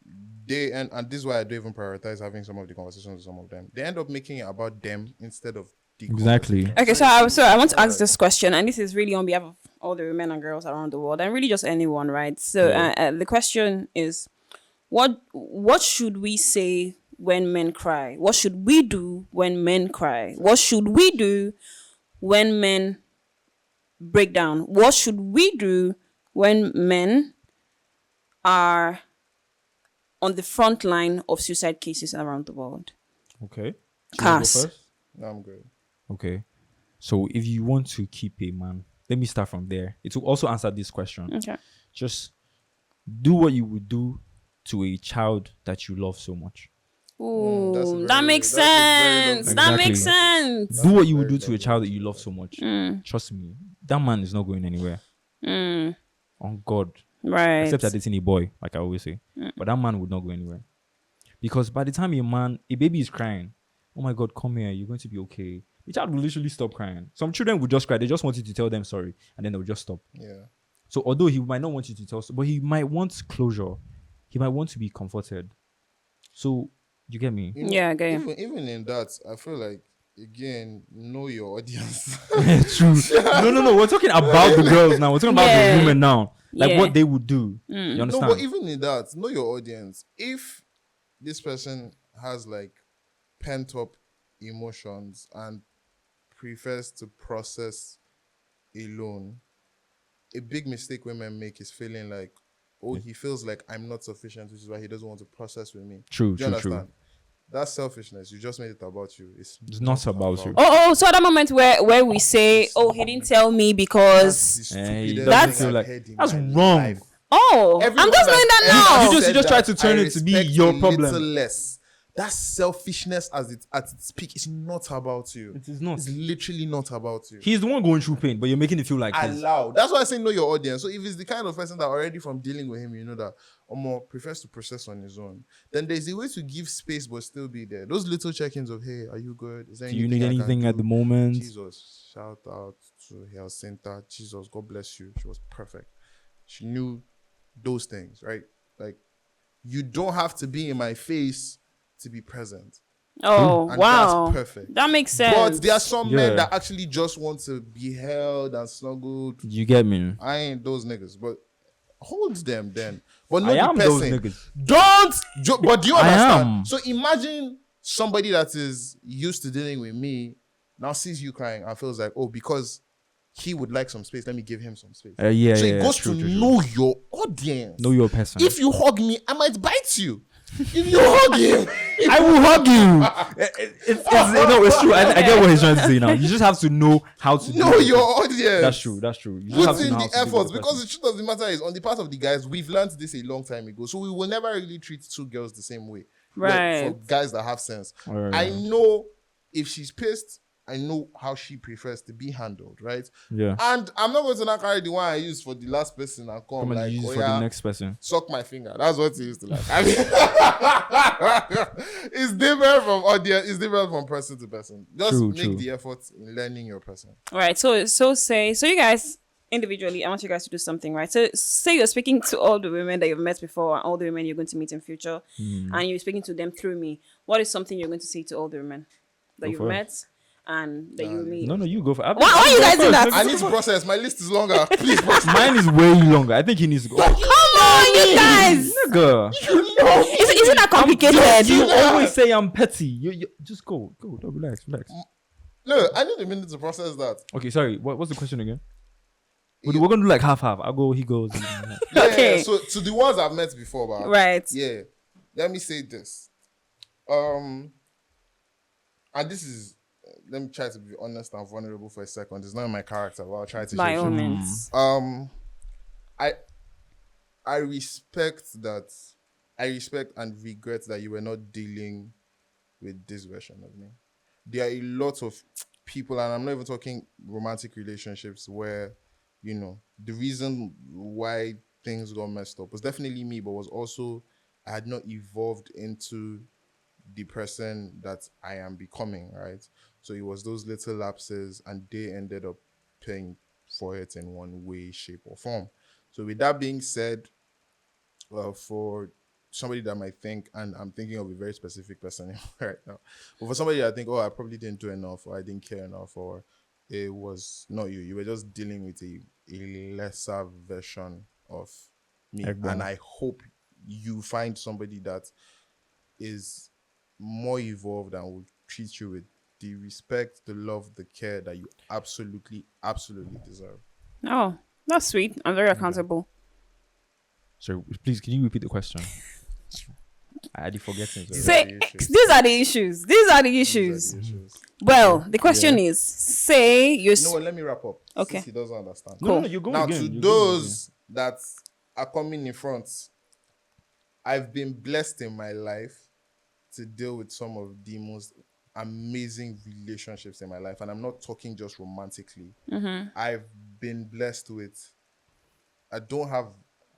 and this is why I don't even prioritize having some of the conversations with some of them. They end up making it about them instead of the exactly. Okay, so I want to ask this question, and this is really on behalf of all the women and girls around the world, and really just anyone, right? So the question is, what should we say when men cry? What should we do when men cry? What should we do when men break down? What should we do when men are on the front line of suicide cases around the world? Okay. Cass. No, I'm good. Okay. So if you want to keep a man, let me start from there. It will also answer this question. Okay. Just do what you would do to a child that you love so much. Ooh, that makes sense. That makes sense. Do what you would do to a child that you love so much. Trust me, that man is not going anywhere. On God. Right. Except that it's in a boy, like I always say. But that man would not go anywhere. Because by the time a baby is crying, oh my God, come here, you're going to be okay. The child will literally stop crying. Some children would just cry. They just want you to tell them sorry. And then they will just stop. Yeah. So although he might not want you to tell, but he might want closure. He might want to be comforted. So, you get me? Yeah, I get you. Even in that, I feel like, again, know your audience. True. No. We're talking about the girls now. We're talking about the women now. Like what they would do. You understand? No, but even in that, know your audience. If this person has like pent up emotions and prefers to process alone, a big mistake women make is feeling like, oh, he feels like I'm not sufficient, which is why he doesn't want to process with me. True. That's selfishness. You just made it about you. It's not about you. Oh, so at that moment where we say, oh, he didn't tell me because that's wrong. Oh, I'm just knowing that now. You just try to turn it to be your problem. Less that selfishness at its peak is not about you. It is not. It's literally not about you. He's the one going through pain, but you're making it feel like his. Allow. That's why I say know your audience. So if it's the kind of person that already from dealing with him, you know that Omo prefers to process on his own, then there's a way to give space but still be there. Those little check-ins of, hey, are you good? Is there Do you need I can anything at do? the moment? Jesus, shout out to Health Center. Jesus, God bless you. She was perfect. She knew those things, right? Like, you don't have to be in my face to be present. Oh, And wow. that's perfect. That makes sense. But there are some Yeah. men that actually just want to be held and snuggled. You get me? I ain't those niggas, but hold them then. But not I the am those person. niggas. But do you I understand? am. So imagine somebody that is used to dealing with me now sees you crying and feels like, oh, because he would like some space, let me give him some space. Yeah, So yeah. it goes true, to true, true. know your audience. Know your person. If you hug me, I might bite you. If you hug him, I will hug you. It's true. I get what he's trying to say now. You just have to know how to know do it. your audience. That's true. You just have Put to in know how the to deal with efforts the because person. the truth of the matter is, on the part of the guys, we've learned this a long time ago. So we will never really treat two girls the same way. Right. For guys that have sense. Right. I know if she's pissed, I know how she prefers to be handled, right? Yeah. And I'm not going to now carry the one I used for the last person and come Come and like, use it oh for yeah, the next person. suck my finger. That's what he used to like. I mean, it's different from audience. It's different from person to person. Just make True. the effort in learning your person. All right. So you guys individually, I want you guys to do something, right? So say you're speaking to all the women that you've met before and all the women you're going to meet in future, and you're speaking to them through me. What is something you're going to say to all the women that Go you've for it. met and that you will meet? No, you go for it. Why you guys do that? I need to process. My list is longer. Please process. Mine is way longer. I think he needs to go. Come on, you guys! Nigga. Isn't that complicated? You always say I'm petty. You just go. No, relax. No, I need a minute to process that. Okay, sorry. What's the question again? We're gonna do like half. I'll go. He goes. Okay. Yeah, so to the ones I've met before, but Right. yeah. Let me say this. And this is let me try to be honest and vulnerable for a second. It's not in my character, but I'll try to By show all you. means. I respect and regret that you were not dealing with this version of me. There are a lot of people, and I'm not even talking romantic relationships, where, you know, the reason why things got messed up was definitely me, but was also I had not evolved into the person that I am becoming, right? So it was those little lapses, and they ended up paying for it in one way, shape, or form. So with that being said, for somebody that might think, and I'm thinking of a very specific person right now, but for somebody that I think, oh, I probably didn't do enough, or I didn't care enough, or it was not you. You were just dealing with a lesser version of me. Egg bomb. And I hope you find somebody that is more evolved and will treat you with the respect, the love, the care that you absolutely deserve. Oh, that's sweet. I'm very accountable. So please, can you repeat the question? I already forgetting. Say, these are the issues. These are the issues. Well, the question is, say you. No, let me wrap up. Okay. Since he doesn't understand. No, you're going Now, again. to You're going those that are coming in front, I've been blessed in my life to deal with some of the most amazing relationships in my life. And I'm not talking just romantically. I've been blessed with, I don't have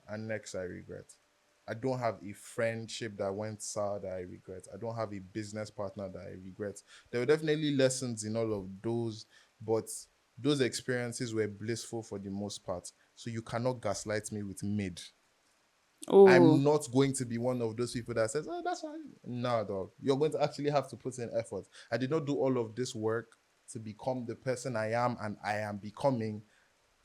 an ex I regret. I don't have a friendship that went sour that I regret. I don't have a business partner that I regret. There were definitely lessons in all of those, but those experiences were blissful for the most part. So you cannot gaslight me with mid. Oh, I'm not going to be one of those people that says, oh, that's fine. No, dog. You're going to actually have to put in effort. I did not do all of this work to become the person I am and I am becoming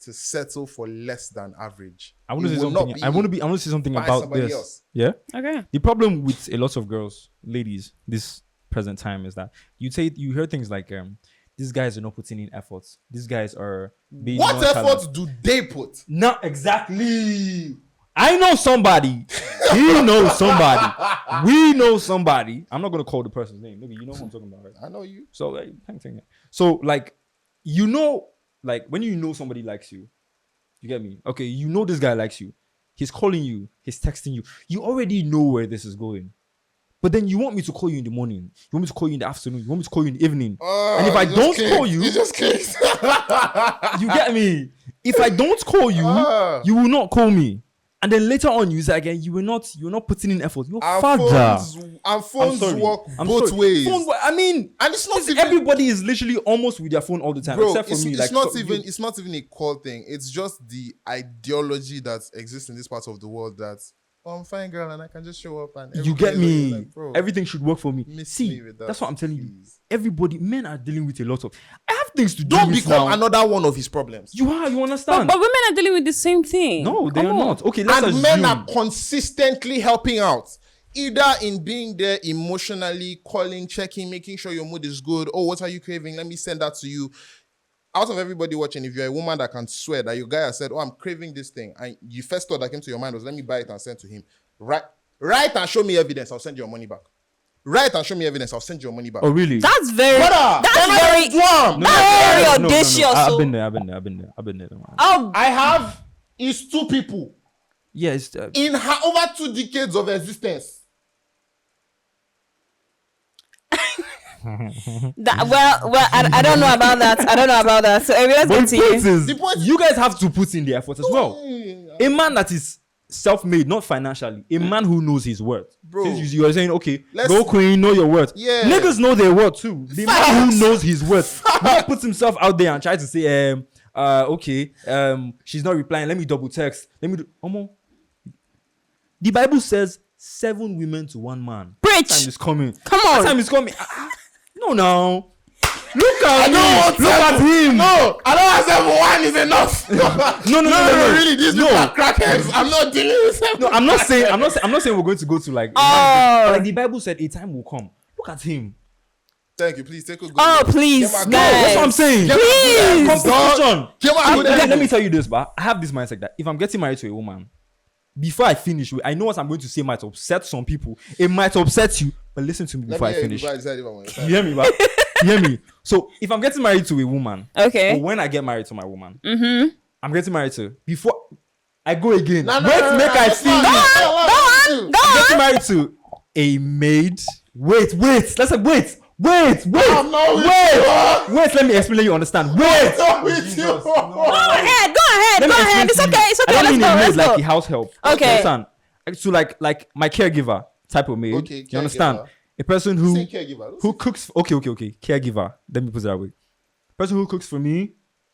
to settle for less than average. I want to It say will not something. be I want to say something find about somebody this. else. Yeah. okay. The problem with a lot of girls, ladies, this present time is that you hear things like, these guys are not putting in efforts. These guys are being What nonchalant. efforts do they put? Not exactly. I know somebody. He knows somebody. We know somebody. I'm not gonna call the person's name. Nigga, you know who I'm talking about, right? I know you. So like, so like, you know, like when you know somebody likes you, you get me? Okay, you know this guy likes you. He's calling you. He's texting you. You already know where this is going. But then you want me to call you in the morning. You want me to call you in the afternoon. You want me to call you in the evening. And if I don't call you, just clicked. you get me? If I don't call you, you will not call me. And then later on, you say again, you're not putting in effort. Your father. Phones work both ways. I mean, and it's not even, everybody is literally almost with their phone all the time, bro, except for me. It's not even a call thing. It's just the ideology that exists in this part of the world that I'm fine, girl, and I can just show up and you get me. Like, bro, everything should work for me. See, that's what I'm telling you. Everybody, men are dealing with a lot of. I have things to do. Don't become another one of his problems. You understand? But women are dealing with the same thing. No, they are not. Okay, let's assume. Men are consistently helping out, either in being there emotionally, calling, checking, making sure your mood is good. Oh, what are you craving? Let me send that to you. Out of everybody watching, if you're a woman that can swear that your guy has said, oh, I'm craving this thing, and you first thought that came to your mind was, let me buy it and send to him. Write and show me evidence, I'll send you your money back. Write and show me evidence, I'll send you your money back. Oh, really? That's very audacious. I've been there. All I have is 2 people. Yes. In over 2 decades of existence. I don't know about that. So let's But continue. the point is, you guys have to put in the effort as well. A man that is self-made, not financially, a man who knows his worth. Bro, since you're saying, okay, go queen, know your worth. Yeah. Niggas know their worth too. The man who knows his worth, not puts himself out there and tries to say, she's not replying, let me double text. The Bible says 7 women to 1 man. Preach. That time is coming. Come on. That time is coming. No. Look at him. No, I don't have 1 is enough. No, really, these people are crackheads. I'm not dealing with them. No, I'm not saying we're going to go to like. But like the Bible said, a time will come. Look at him. Thank you. Please take a good. Oh, please, guys. That's what I'm saying. Please. Let me tell you this, but I have this mindset that if I'm getting married to a woman, before I finish, I know what I'm going to say might upset some people. It might upset you, but listen to me before I finish. You hear me, but you hear me. So if I'm getting married to a woman, okay, or when I get married to my woman, I'm getting married to before I go again. I finish. Go on. Getting married to a maid. Wait. Let's say wait. Wait. Let me explain. Let you understand. Wait. Go ahead. It's okay. I don't mean a maid Let's go. like a house help. Okay. You understand? So like my caregiver type of maid. Okay, you understand? A person who cooks. Okay. Caregiver. Let me put it that way. Person who cooks for me,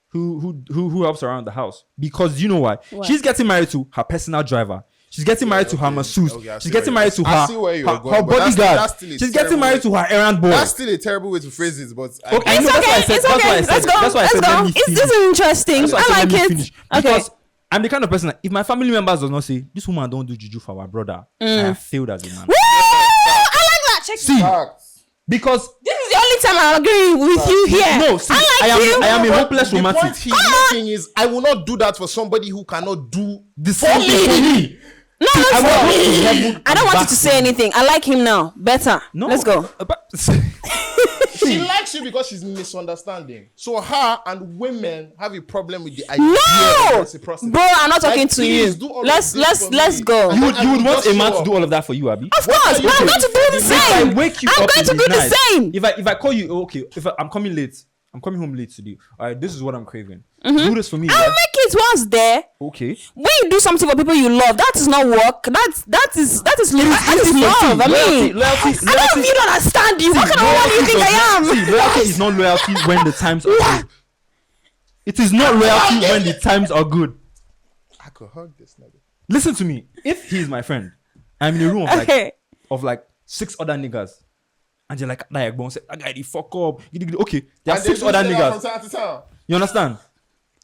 who helps around the house. Because you know why? She's getting married to her personal driver. She's getting married to her masseuse. She's getting married to her bodyguard. She's getting married to her errand boy. That's still a terrible way to phrase it, but It's okay. Let's go. This is interesting. I like it. Because I'm the kind of person that if my family members does not say this woman don't do juju for our brother, I have failed as a man. Woo! I like that. Check See, because this is the only time I agree with you here. No, see, I am a hopeless romantic. The point he's making is I will not do that for somebody who cannot do the same thing for me. No, I don't want you to say anything. I like him now. Better. No. Let's go. She likes you because she's misunderstanding. So her and women have a problem with the idea of reciprocity. Bro, I'm not talking to you. Let's go. You would want a man to do all of that for you, Abi? Of course. I'm going to do the same. If I wake you up, I'm going to do the same. If I call you, okay, I'm coming late. I'm coming home late today. All right, this is what I'm craving. Do this for me. I'll make it once there. Okay. When you do something for people you love, that is not work. That is love. Loyalty. I don't even understand you. What kind of woman do you think I am? See, loyalty is not loyalty when the times are good. It is not loyalty when the times are good. I could hug this nigga. Listen to me. If he is my friend, I'm in a room of like 6 other niggas. And you're like, that guy, the fuck up. Okay, there are 6 other niggas. From time to time. You understand?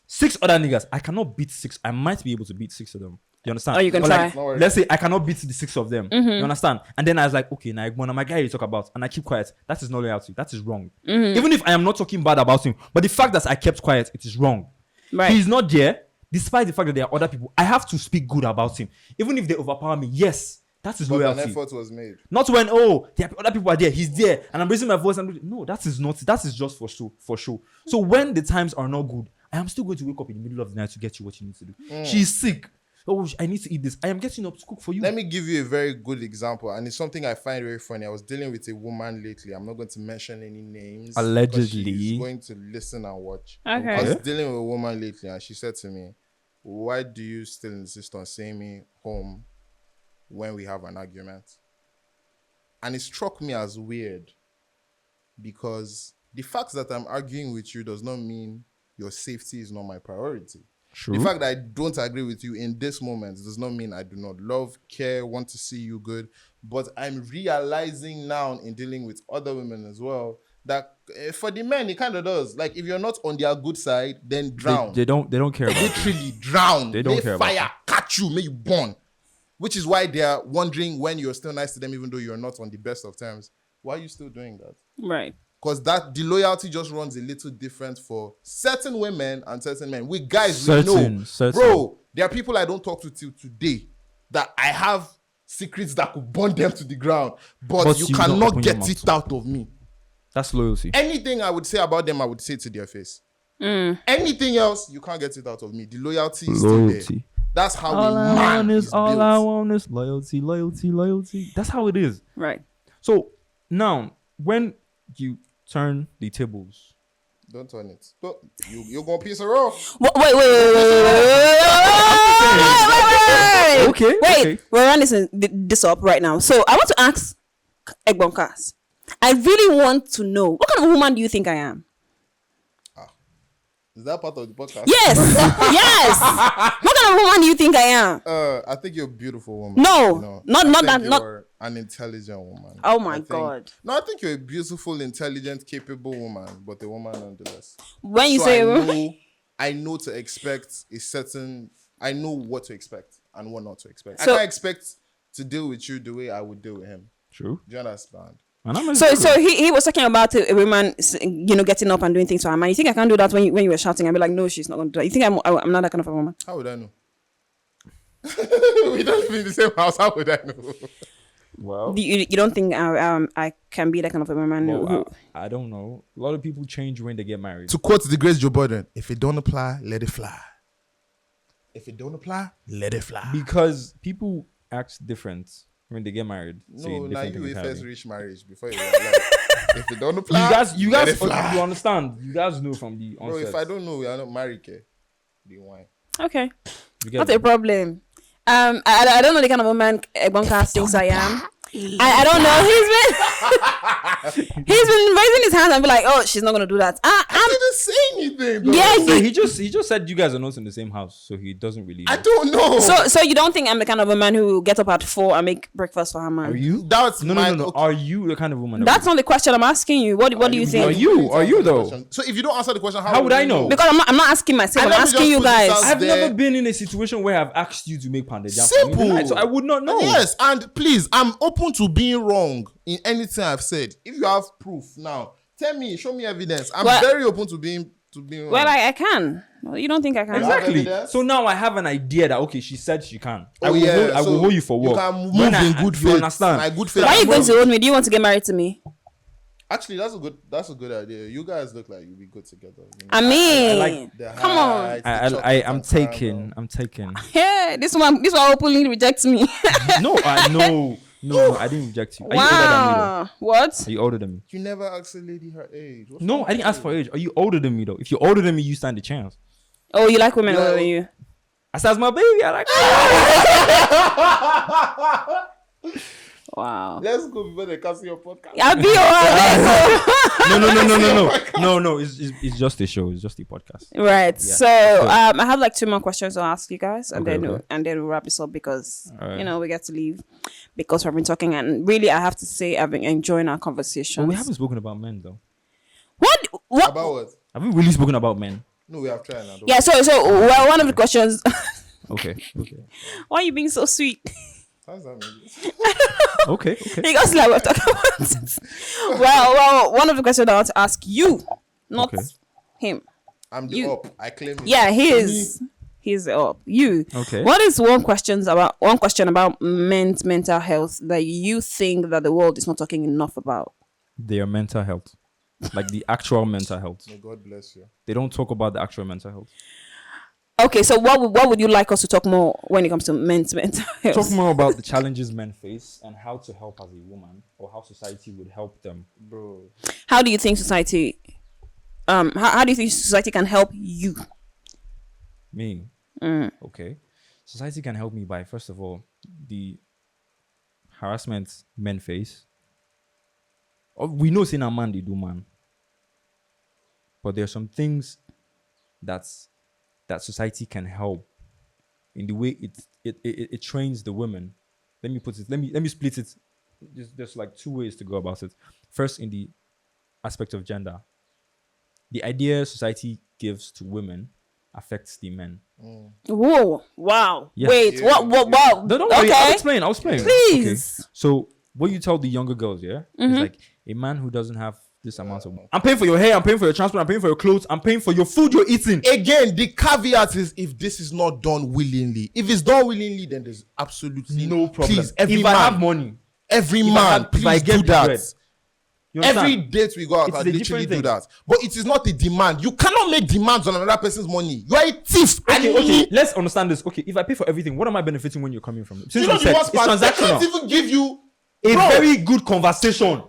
6 other niggas. I cannot beat 6. I might be able to beat 6 of them. You understand? Oh, you can try. Like, let's say I cannot beat the 6 of them. You understand? And then I was like, okay, now one of my guy you talk about, and I keep quiet. That is not loyalty. That is wrong. Even if I am not talking bad about him, but the fact that I kept quiet, it is wrong. Right. He's not there, despite the fact that there are other people. I have to speak good about him, even if they overpower me. Yes. That is loyalty. An effort was made. Not when there are other people are there, he's there, and I'm raising my voice. No, that is not. That is just for show. So when the times are not good, I am still going to wake up in the middle of the night to get you what you need to do. She's sick. Oh, I need to eat this. I am getting up to cook for you. Let me give you a very good example, and it's something I find very funny. I was dealing with a woman lately. I'm not going to mention any names. Allegedly. She's going to listen and watch. Okay. I was dealing with a woman lately, and she said to me, "Why do you still insist on seeing me home when we have an argument?" And it struck me as weird, because the fact that I'm arguing with you does not mean your safety is not my priority. True. The fact that I don't agree with you in this moment does not mean I do not love, care, want to see you good. But I'm realizing now in dealing with other women as well that for the men, it kind of does. Like, if you're not on their good side, then drown. They don't care about you. Literally drown. They don't care about fire catch you, may you burn. Which is why they are wondering, when you're still nice to them, even though you're not on the best of terms, why are you still doing that? Right. Because the loyalty just runs a little different for certain women and certain men. We guys, we know. Bro, there are people I don't talk to till today that I have secrets that could burn them to the ground. But you cannot get it out of me. That's loyalty. Anything I would say about them, I would say to their face. Anything else, you can't get it out of me. The loyalty is still there. That's how all a man is built. All I want is loyalty. That's how it is. Right. So now, when you turn the tables, don't turn it. You're gonna piss her off. Wait. Okay. We're running this up right now. So I want to ask Egbonkas. I really want to know, what kind of woman do you think I am? Is that part of the podcast? Yes. Yes. What kind of woman do you think I am? I think you're a beautiful woman. No, not that. You're an intelligent woman. Oh my God. No, I think you're a beautiful, intelligent, capable woman, but a woman nonetheless. When you say I know to expect a certain. I know what to expect and what not to expect. So, I can't expect to deal with you the way I would deal with him. True. Do you understand? So he was talking about a woman, getting up and doing things for her man. You think I can't do that when you were shouting? I'd be like, no, she's not going to do that. You think I'm not that kind of a woman? How would I know? We don't live in the same house. How would I know? Well, you don't think I can be that kind of a woman? Well, I don't know. A lot of people change when they get married. To quote the great Joe Budden, if it don't apply, let it fly. If it don't apply, let it fly. Because people act different when they get married. No, now you will first reach marriage before you like, if it don't apply, you guys, you understand. You guys know from the onset. Bro, if I don't know, we are not married, okay? The wine. Okay, not a problem. I don't know the kind of woman Egbonkas thinks I am. I don't know. He's been raising his hands and be like, oh, she's not gonna do that. I didn't say anything. Though. Yeah, so he just said you guys are not in the same house, so he doesn't really know. I don't know. So you don't think I'm the kind of woman who will get up at 4 and make breakfast for her man? Are you? That's no. Okay. Are you the kind of woman? That's not the question I'm asking you. What do you think? Are you though? So if you don't answer the question, how would I know? Because I'm not asking myself. I'm asking you guys. I've never been in a situation where I've asked you to make pounded yam. Simple. So I would not know. Yes, and please, I'm open to being wrong in anything I've said. If you have proof now, tell me, show me evidence. I'm very open to being wrong. Well, I can. Well, you don't think I can? Exactly. So now I have an idea that okay, she said she can. I will hold you for what? work. You can move in good faith. You understand? My good faith. Why are you going to hold me? Do you want to get married to me? Actually, that's a good idea. You guys look like you'll be good together. You know? I mean, I like the come on. I'm taking. Yeah, this one openly rejects me. No, I didn't reject you. Are you older than me though? What? Are you older than me? You never asked a lady her age. No, I didn't ask for age. Are you older than me though? If you're older than me, you stand a chance. Oh, you like women older than you? I said, my baby. I like. Wow. Let's go before they cancel your podcast. I'll be alright. No. It's just a show. It's just a podcast. Right. Yeah. So I have like 2 more questions to ask you guys, and Okay. then we'll wrap this up because Right. we get to leave because we've been talking, and really I have to say I've been enjoying our conversations. Well, we haven't spoken about men though. What? About what? Have we really spoken about men? No, we have tried now. Yeah. So well, one of the questions. Okay. Why are you being so sweet? How's that mean? Okay. Because like we're talking about it. Well, one of the questions I want to ask you, not him. I'm the up. I claim it. Yeah, he is. He's up. You. Okay. What is one question about men's mental health that you think that the world is not talking enough about? Their mental health, like the actual mental health. May God bless you. They don't talk about the actual mental health. Okay, so what would you like us to talk more when it comes to men's mental health? Talk more about the challenges men face and how to help as a woman, or how society would help them. Bro. How do you think society how do you think society can help you? Me? Okay. Society can help me by, first of all, the harassment men face. We know saying a man they do, man. But there are some things that society can help in the way it trains the women. Let me split it. There's like two ways to go about it. First, in the aspect of gender, the idea society gives to women affects the men. Whoa! Wow! Yes. Wait! Yeah. What? Wow! Don't worry, Okay. I'll explain. Please. Okay. So what you tell the younger girls, yeah, is like a man who doesn't have this amount of. I'm paying for your hair. I'm paying for your transport. I'm paying for your clothes. I'm paying for your food you're eating. Again, the caveat is if this is not done willingly. If it's done willingly, then there's absolutely No problem. Please, every if man, I have money, every if I man, have- if please I get do the that. bread, you understand? Every date we go out, It's I a literally different do thing. that. But it is not a demand. You cannot make demands on another person's money. You are a thief. Okay, let's understand this. Okay, if I pay for everything, what am I benefiting when you're coming from? Since You know you the said worst part? it's They can't transactional. even give you. A Bro. very good conversation.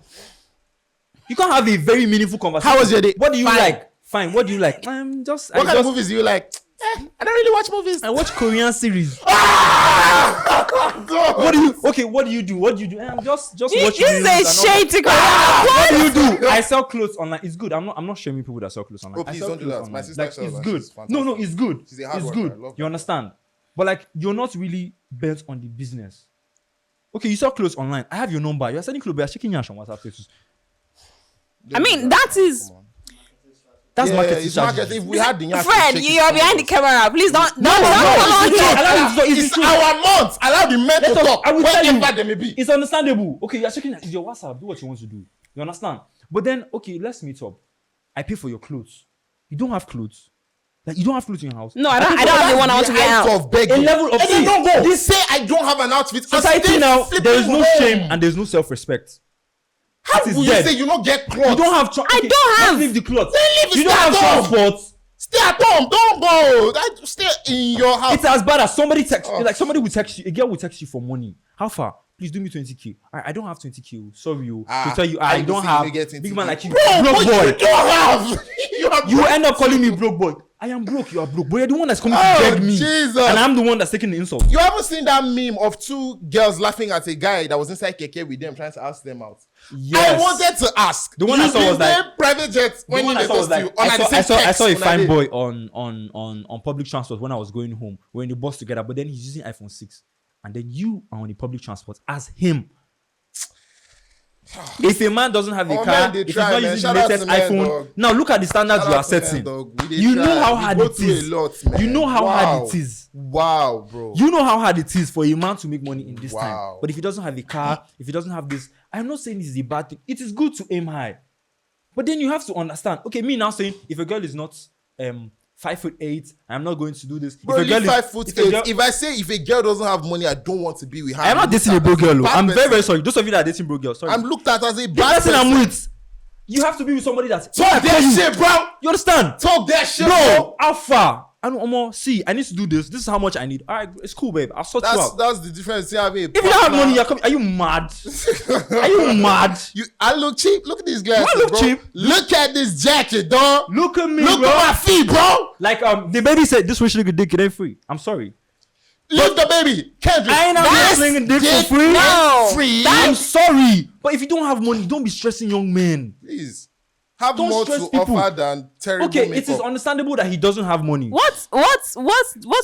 You can't have a very meaningful conversation. How was your day? What do you Fine. like? Fine. What do you like? I What kind of movies do you like? I don't really watch movies. watch Korean series. God. What do you? Okay, what do you do? What do you do? I'm just This watching. is reels a and all shade to go. What do you do? I sell clothes online. It's good. I'm not shaming people that sell clothes online. Bro, I please sell don't do clothes that. My online. sister like, sells it's that. good. She's No, fantastic. it's good. She's a hard It's worker. good. I love You that. understand? But like, you're not really bent on the business. Okay, you sell clothes online. I have your number. You're selling clothes. But you're shaking your ass on WhatsApp status. I mean, that is That's marketing It's strategy. marketing. If we had the Fred. You're behind the camera. Please don't. No, it's It's true. our month. Allow the men to Let us- talk I will tell you. wherever they may be. It's understandable. Okay, you're checking it's your WhatsApp. Do what you want to do. You understand? But then, okay, let's meet up. I pay for your clothes. You don't have clothes. Like, you don't have clothes in your house. No, I don't have the one I want to get Out out. of begging. A level of And then see, don't go. this- Say I don't have an outfit. and Society stay now, flipping there is no home. shame and there's no self-respect. How That is will you dead. say you don't get clothes? You don't have. I don't have. Let's leave the clothes. Then leave it, You don't stay have at home. transport. Stay at home. Don't go. Stay in your house. It's as bad as somebody text. Oh. Like somebody will text you. A girl will text you for money. How far? Please do me 20k. I don't have 20k. Sorry, you. To tell you, I you don't say have. you get Big man 20K. like you, Bro, broke but boy. you don't have. You end up calling me broke boy. I am broke. You are broke. But you're the one that's coming to Oh, beg me. Jesus. And I'm the one that's taking the insult. You haven't seen that meme of two girls laughing at a guy that was inside keke with them trying to ask them out? Yes. I wanted to ask. The one I saw was like- private jet The when one you I saw was toast you. like, On the I same saw a text, fine on boy on public transport when I was going home. We're in the bus together, but then he's using iPhone 6. And then you are on the public transport as him. If a man doesn't have a Oh, car, man, they if he's try, not man. using Shout the out latest to men, iPhone, dog. now look at the standards Shout you out are to men, setting. dog. We dey You know try. how We hard go it through a is. lot, man. You know how hard it is. Wow, bro. You know how hard it is for a man to make money in this Wow. time. But if he doesn't have a car, if he doesn't have this, I'm not saying this is a bad thing. It is good to aim high. But then you have to understand. Okay, me now saying if a girl is not 5'8", I'm not going to do this. Bro, if a girl leave 5'8". if a girl- If I say if a girl doesn't have money, I don't want to be with her. I'm not dating a broke girl. Oh. I'm very, very sorry. Those of you that are dating broke girls, sorry. I'm looked at as a the bad person I'm person. with, you have to be with somebody that's Talk that shit, bro. You understand? Talk that shit, Bro, bro. how far? I know, see, I need to do this. This is how much I need. All right, it's cool, babe. I'll sort you out. That's the difference. See, If you don't have money, you're coming. Are you mad? Are you mad? I look cheap. Look at these glasses, I look bro. cheap? Look at this jacket, dog. Look at me, Look bro. at my feet, bro. Like the baby said, this wish nigga dick it ain't free. I'm sorry. Leave the baby, Kendrick. I ain't out This here slinging dick for dick free. ain't No. free. I'm sorry, but if you don't have money, don't be stressing young men. Please have Don't more stress to people. offer than terrible Okay, makeup. it is understandable that he doesn't have money. What's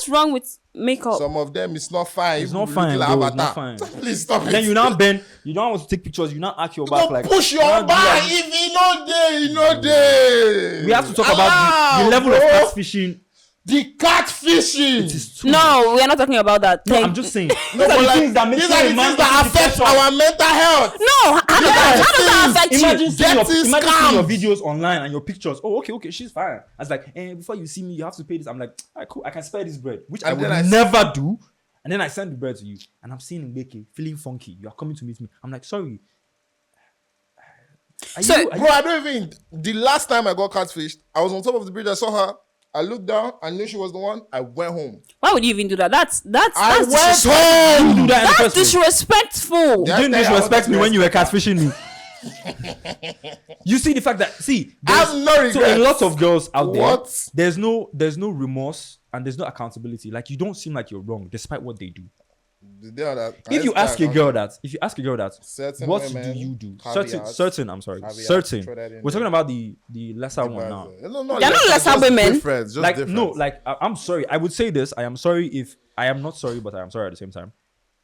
wrong with makeup? Some of them it's not fine. It's not You fine, look like bro. It's Avatar. not fine. Please stop it. Then you now bend. You don't want to take pictures. You now arch your back go like push your you now do back that. if he not there, he not there. We have to talk Allow, about the level of bro. catfishing. The catfishing. It is too No, we are not talking about that. No, Thank- I'm just saying. No, These are but the like, things that make these are the a man things that into affect depression. our mental health. No, how does that affect you? Imagine seeing Getting your scammed. videos online and your pictures. Oh, okay, she's fine. I was like, before you see me, you have to pay this. I'm like, all right, cool, I can spare this bread, which I And would then I never do. And then I send the bread to you, and I'm seeing Mbeke feeling funky. You are coming to meet me. I'm like, sorry. Are So, you- Bro, I don't even. The last time I got catfished, I was on top of the bridge. I saw her. I looked down. I knew she was the one. I went home. Why would you even do that? That's I went disrespectful. home. You do that in the That's first place. disrespectful. You Yeah. didn't I disrespect me wanted when to you were respect catfishing me. You see the fact that I have no regrets. so a lot of girls out there, What? there's no remorse and there's no accountability. Like you don't seem like you're wrong despite what they do. If you ask a girl that, Certain what women, do you do? caveats, Certain. caveats, throw that in We're talking there. about the lesser one now. No, They're not lesser women. Different, just Like different. no, like I'm sorry. I would say this. I am sorry if I am not sorry, but I am sorry at the same time.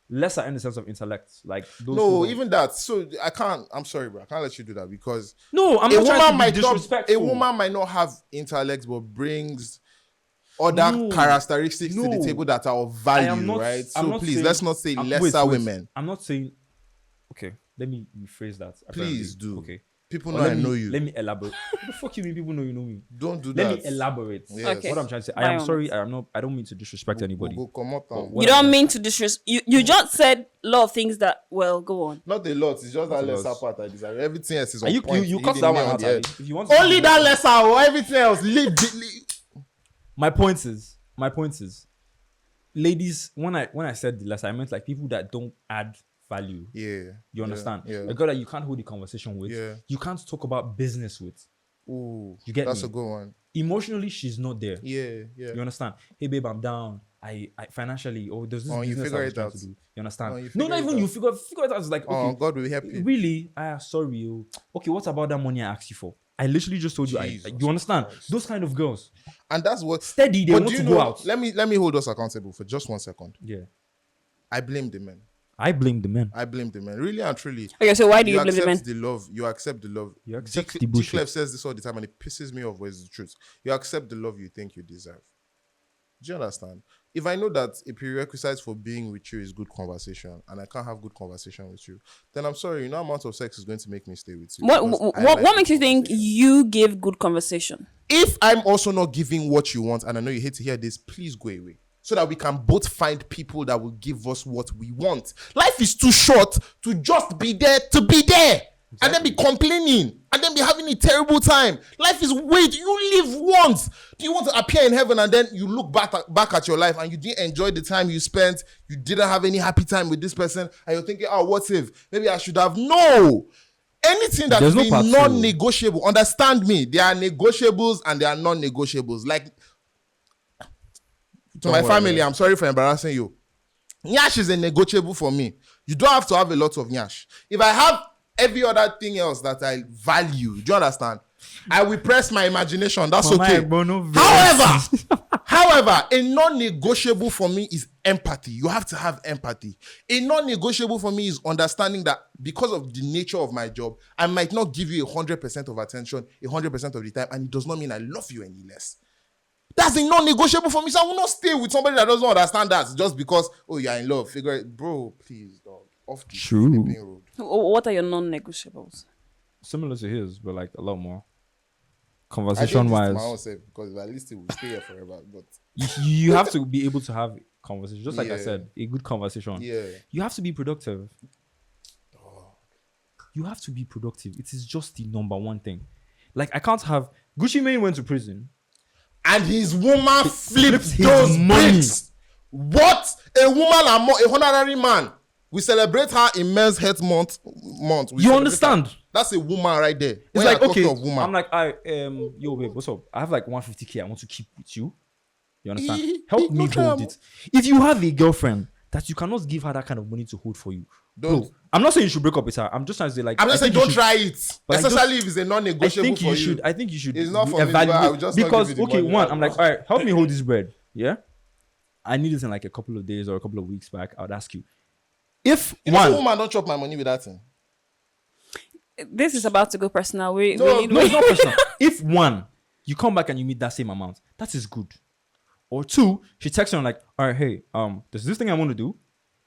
Lesser in the sense of intellect, like those No, who- even that. So I can't. I'm sorry, bro. I can't let you do that because no. I'm a not trying woman to be might not. disrespectful. A woman might not have intellect, but brings other No. characteristics to the No. table that are of I value, am not- right? I'm So not please, saying- let's not say I'm- lesser wait. women. I'm not saying. Okay, let me rephrase that. Please apparently. do. Okay. People Or know I let me- know you. Let me elaborate. What the fuck you mean people know you know me? Don't do Let that. me elaborate. Yes. Okay. What I'm trying to say. By I am all sorry. means. I am not. I don't mean to disrespect anybody. Go come out. What You don't mean to disrespect. You just said a lot of things that. Well, go on. Not a lot. It's just that Not a lesser lot. part I desire. Everything else is And on you point. you Hit cut the that nail one on out. the head. If you want to Only that lesser or everything else. Leave. My point is, ladies. When I said the less, I meant like people that don't add value. Yeah. You understand? Yeah. A girl that you can't hold the conversation with. Yeah. You can't talk about business with. Ooh, You get that's me? a good one. Emotionally, she's not there. Yeah. You understand? Hey babe, I'm down. I financially, or there's this Oh, you business figure I was it trying out. to do. You understand? Oh, you No, figure not it even out. you figure it out. It's like, Oh, okay, God will help you. really? Sorry. Okay, what about that money I asked you for? I literally just told you. Jesus You understand? Christ. Those kind of girls, And that's what steady. They But want do to you go know- out. Let me hold us accountable for just 1 second. Yeah, I blame the men. I blame the men. I blame the men. Really and truly. Okay, so why do you blame the accept men? the love. You accept the love. You accept G- the bullshit. G-Clef says this all the time and it pisses me off, but it's the truth. You accept the love you think you deserve. Do you understand? If I know that a prerequisite for being with you is good conversation and I can't have good conversation with you, then I'm sorry, no amount of sex is going to make me stay with you. because I like What good makes you think conversation. you give good conversation? If I'm also not giving what you want, and I know you hate to hear this, please go away. So that we can both find people that will give us what we want. Life is too short to just be there to be there. And then be complaining. And then be having a terrible time. Life is wait, you live once. Do you want to appear in heaven and then you look back at your life and you didn't enjoy the time you spent? You didn't have any happy time with this person. And you're thinking, oh, what if? Maybe I should have. No. Anything that's There's no part two. non-negotiable. Understand me. There are negotiables and there are non-negotiables. Like, to my family, I'm sorry for embarrassing you. Nyash is a negotiable for me. You don't have to have a lot of nyash. If I have every other thing else that I value, do you understand? I will press my imagination. That's Mama, okay. Egbo, no However, a non-negotiable for me is empathy. You have to have empathy. A non-negotiable for me is understanding that because of the nature of my job, I might not give you 100% of attention 100% of the time, and it does not mean I love you any less. That's a non-negotiable for me. So I will not stay with somebody that doesn't understand that just because, oh, you're in love. Figure it. Bro, please, dog. Off the True. flipping road. What are your non-negotiables? Similar to his, but like a lot more. I Conversation did this to wise, my own self because at least it will stay here forever. But you have to be able to have conversation. Just like I Yeah. said, a good conversation. yeah. You have to be productive. You have to be productive. It is just the number one thing. Like I can't have Gucci Mane went to prison. And his woman flipped his those money. bricks. What? A woman and a honorary man. We celebrate her in Men's Health Month. We You celebrate understand? her. That's a woman right there. It's When like you're talking okay, of woman. I'm like yo babe, what's up? I have like 150K I want to keep with you. You understand? Eh, Help eh, me no try hold am. it. If you have a girlfriend that you cannot give her that kind of money to hold for you, Don't. bro, I'm not saying you should break up with her. I'm just trying to say like I'm just I saying think don't you should- try it. But I Especially if it's a I non-negotiable think for you you. should. I think you should. It's not for me, but evaluate I will just not because give you the okay, money. one, I'm like, all right, help me hold this bread. Yeah, I need this in like a couple of days or a couple of weeks back. I would ask you. If You know, one, some woman don't chop my money with that thing. This is about to go personal. No, no, it's not personal. If one, you come back and you meet that same amount, that is good. Or two, she texts you and like, all right, hey, there's this thing I want to do.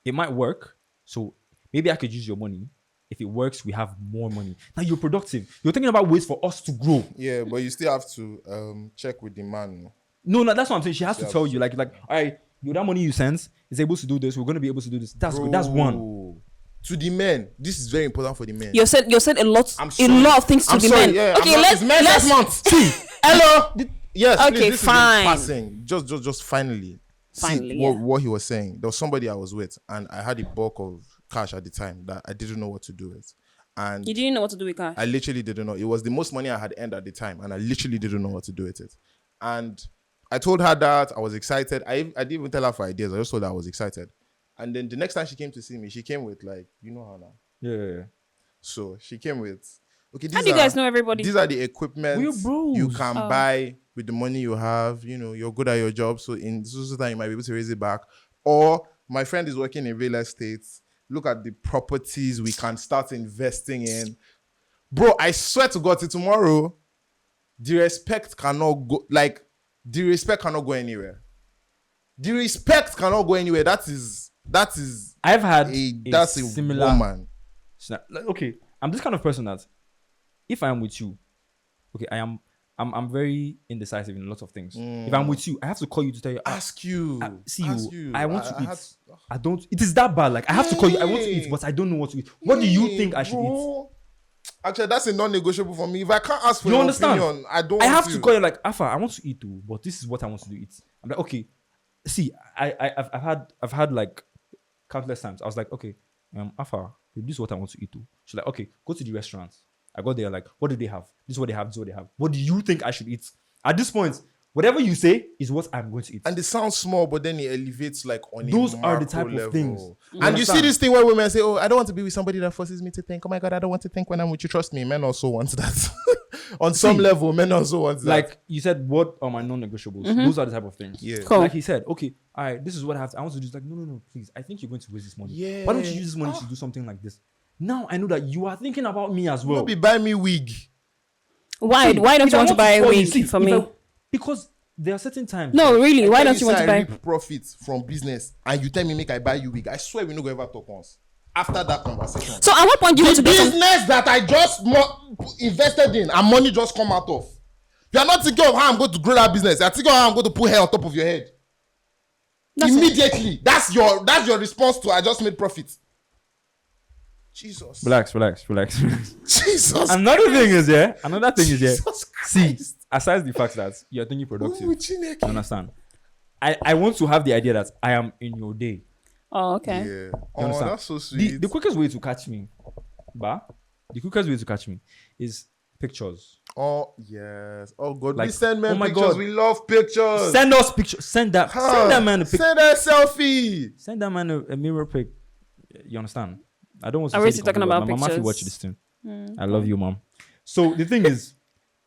It might work, so maybe I could use your money. If it works, we have more money. Now you're productive. You're thinking about ways for us to grow. Yeah, but you still have to check with the man. No, that's what I'm saying. She has to tell you, like, all right, that money you send is able to do this. We're going to be able to do this. That's good. That's one. Bro. To the men, this is very important for the men. You said a lot I'm a sorry. lot of things to I'm the sorry, men. yeah, Okay, it's Men's Health Month. See, hello. Yes, Okay, please, this fine. is in passing. Just finally. Finally, See yeah. what he was saying. There was somebody I was with, and I had a bulk of cash at the time that I didn't know what to do with. And You didn't know what to do with cash. I literally didn't know. It was the most money I had earned at the time, and I literally didn't know what to do with it. And I told her that I was excited. I didn't even tell her for ideas. I just told her I was excited. And then the next time she came to see me, she came with like, you know how now. Yeah. So she came with, okay, How do you guys know everybody? These are the equipment We're bros. you can buy with the money you have. You know, you're good at your job. So in so time, you might be able to raise it back. Or my friend is working in real estate. Look at the properties we can start investing in. Bro, I swear to God, till tomorrow, the respect cannot go anywhere. The respect cannot go anywhere. That is I've had that's a similar woman. Okay, I'm this kind of person that if I'm with you, okay, I'm very indecisive in a lot of things. If I'm with you, I have to call you to tell you. Ask you. I want to eat. I don't. It is that bad. Like I have to call you. I want to eat, but I don't know what to eat. What do you think I should eat? Actually, that's a non-negotiable for me. If I can't ask for You your understand? opinion, I don't. I want have to call you like Alpha. I want to eat too, but this is what I want to do. Eat. I'm like, okay. See, I've had like countless times. I was like, okay, Alpha, this is what I want to eat too. She's like, okay, go to the restaurant. I got there, like, what do they have? This is what they have. This is what they have. What do you think I should eat? At this point, whatever you say is what I'm going to eat. And it sounds small, but then it elevates like on those a are the macro type level. of things. And you see this thing where women say, "Oh, I don't want to be with somebody that forces me to think. Oh my God, I don't want to think when I'm with you." Trust me, men also want that. On some level, men also want that. Like you said, what are my non-negotiables? Those are the type of things. Yeah. Cool. Like he said, okay, all right, this is what I have. I want to do. Like, no, please. I think you're going to waste this money. Yeah. Why don't you use this money to do something like this? Now I know that you are thinking about me as well. Don't be buy me wig. Why? Why don't If you I want to buy a spoil you, wig see, for if me? because there are certain times. No, really. Why Tell don't you want say to I buy? reap profit from business, and you tell me make I buy you wig. I swear we no go ever talk once. After that conversation. So at what point do you want to do something? Business that I just invested in and money just come out of. You are not thinking of how I'm going to grow that business. You are thinking of how I'm going to put hair on top of your head. Immediately. That's your response to I just made profit. Jesus. Relax. Jesus. Another thing is Jesus see, Christ. aside the fact that you're thinking productive, Ooh, you Chineke. understand? I want to have the idea that I am in your day. Oh, okay. Yeah. You Oh, understand? that's so sweet. The quickest way to catch me, is pictures. Oh, yes. Oh, God. Like, we send men oh my pictures. God. We love pictures. Send us pictures. Send that man a picture. Send a selfie. Send that man a mirror pic. You understand? I don't want to Are say we the still talking company, about but my mom pictures? watch this thing. I love you, mom. So the thing is,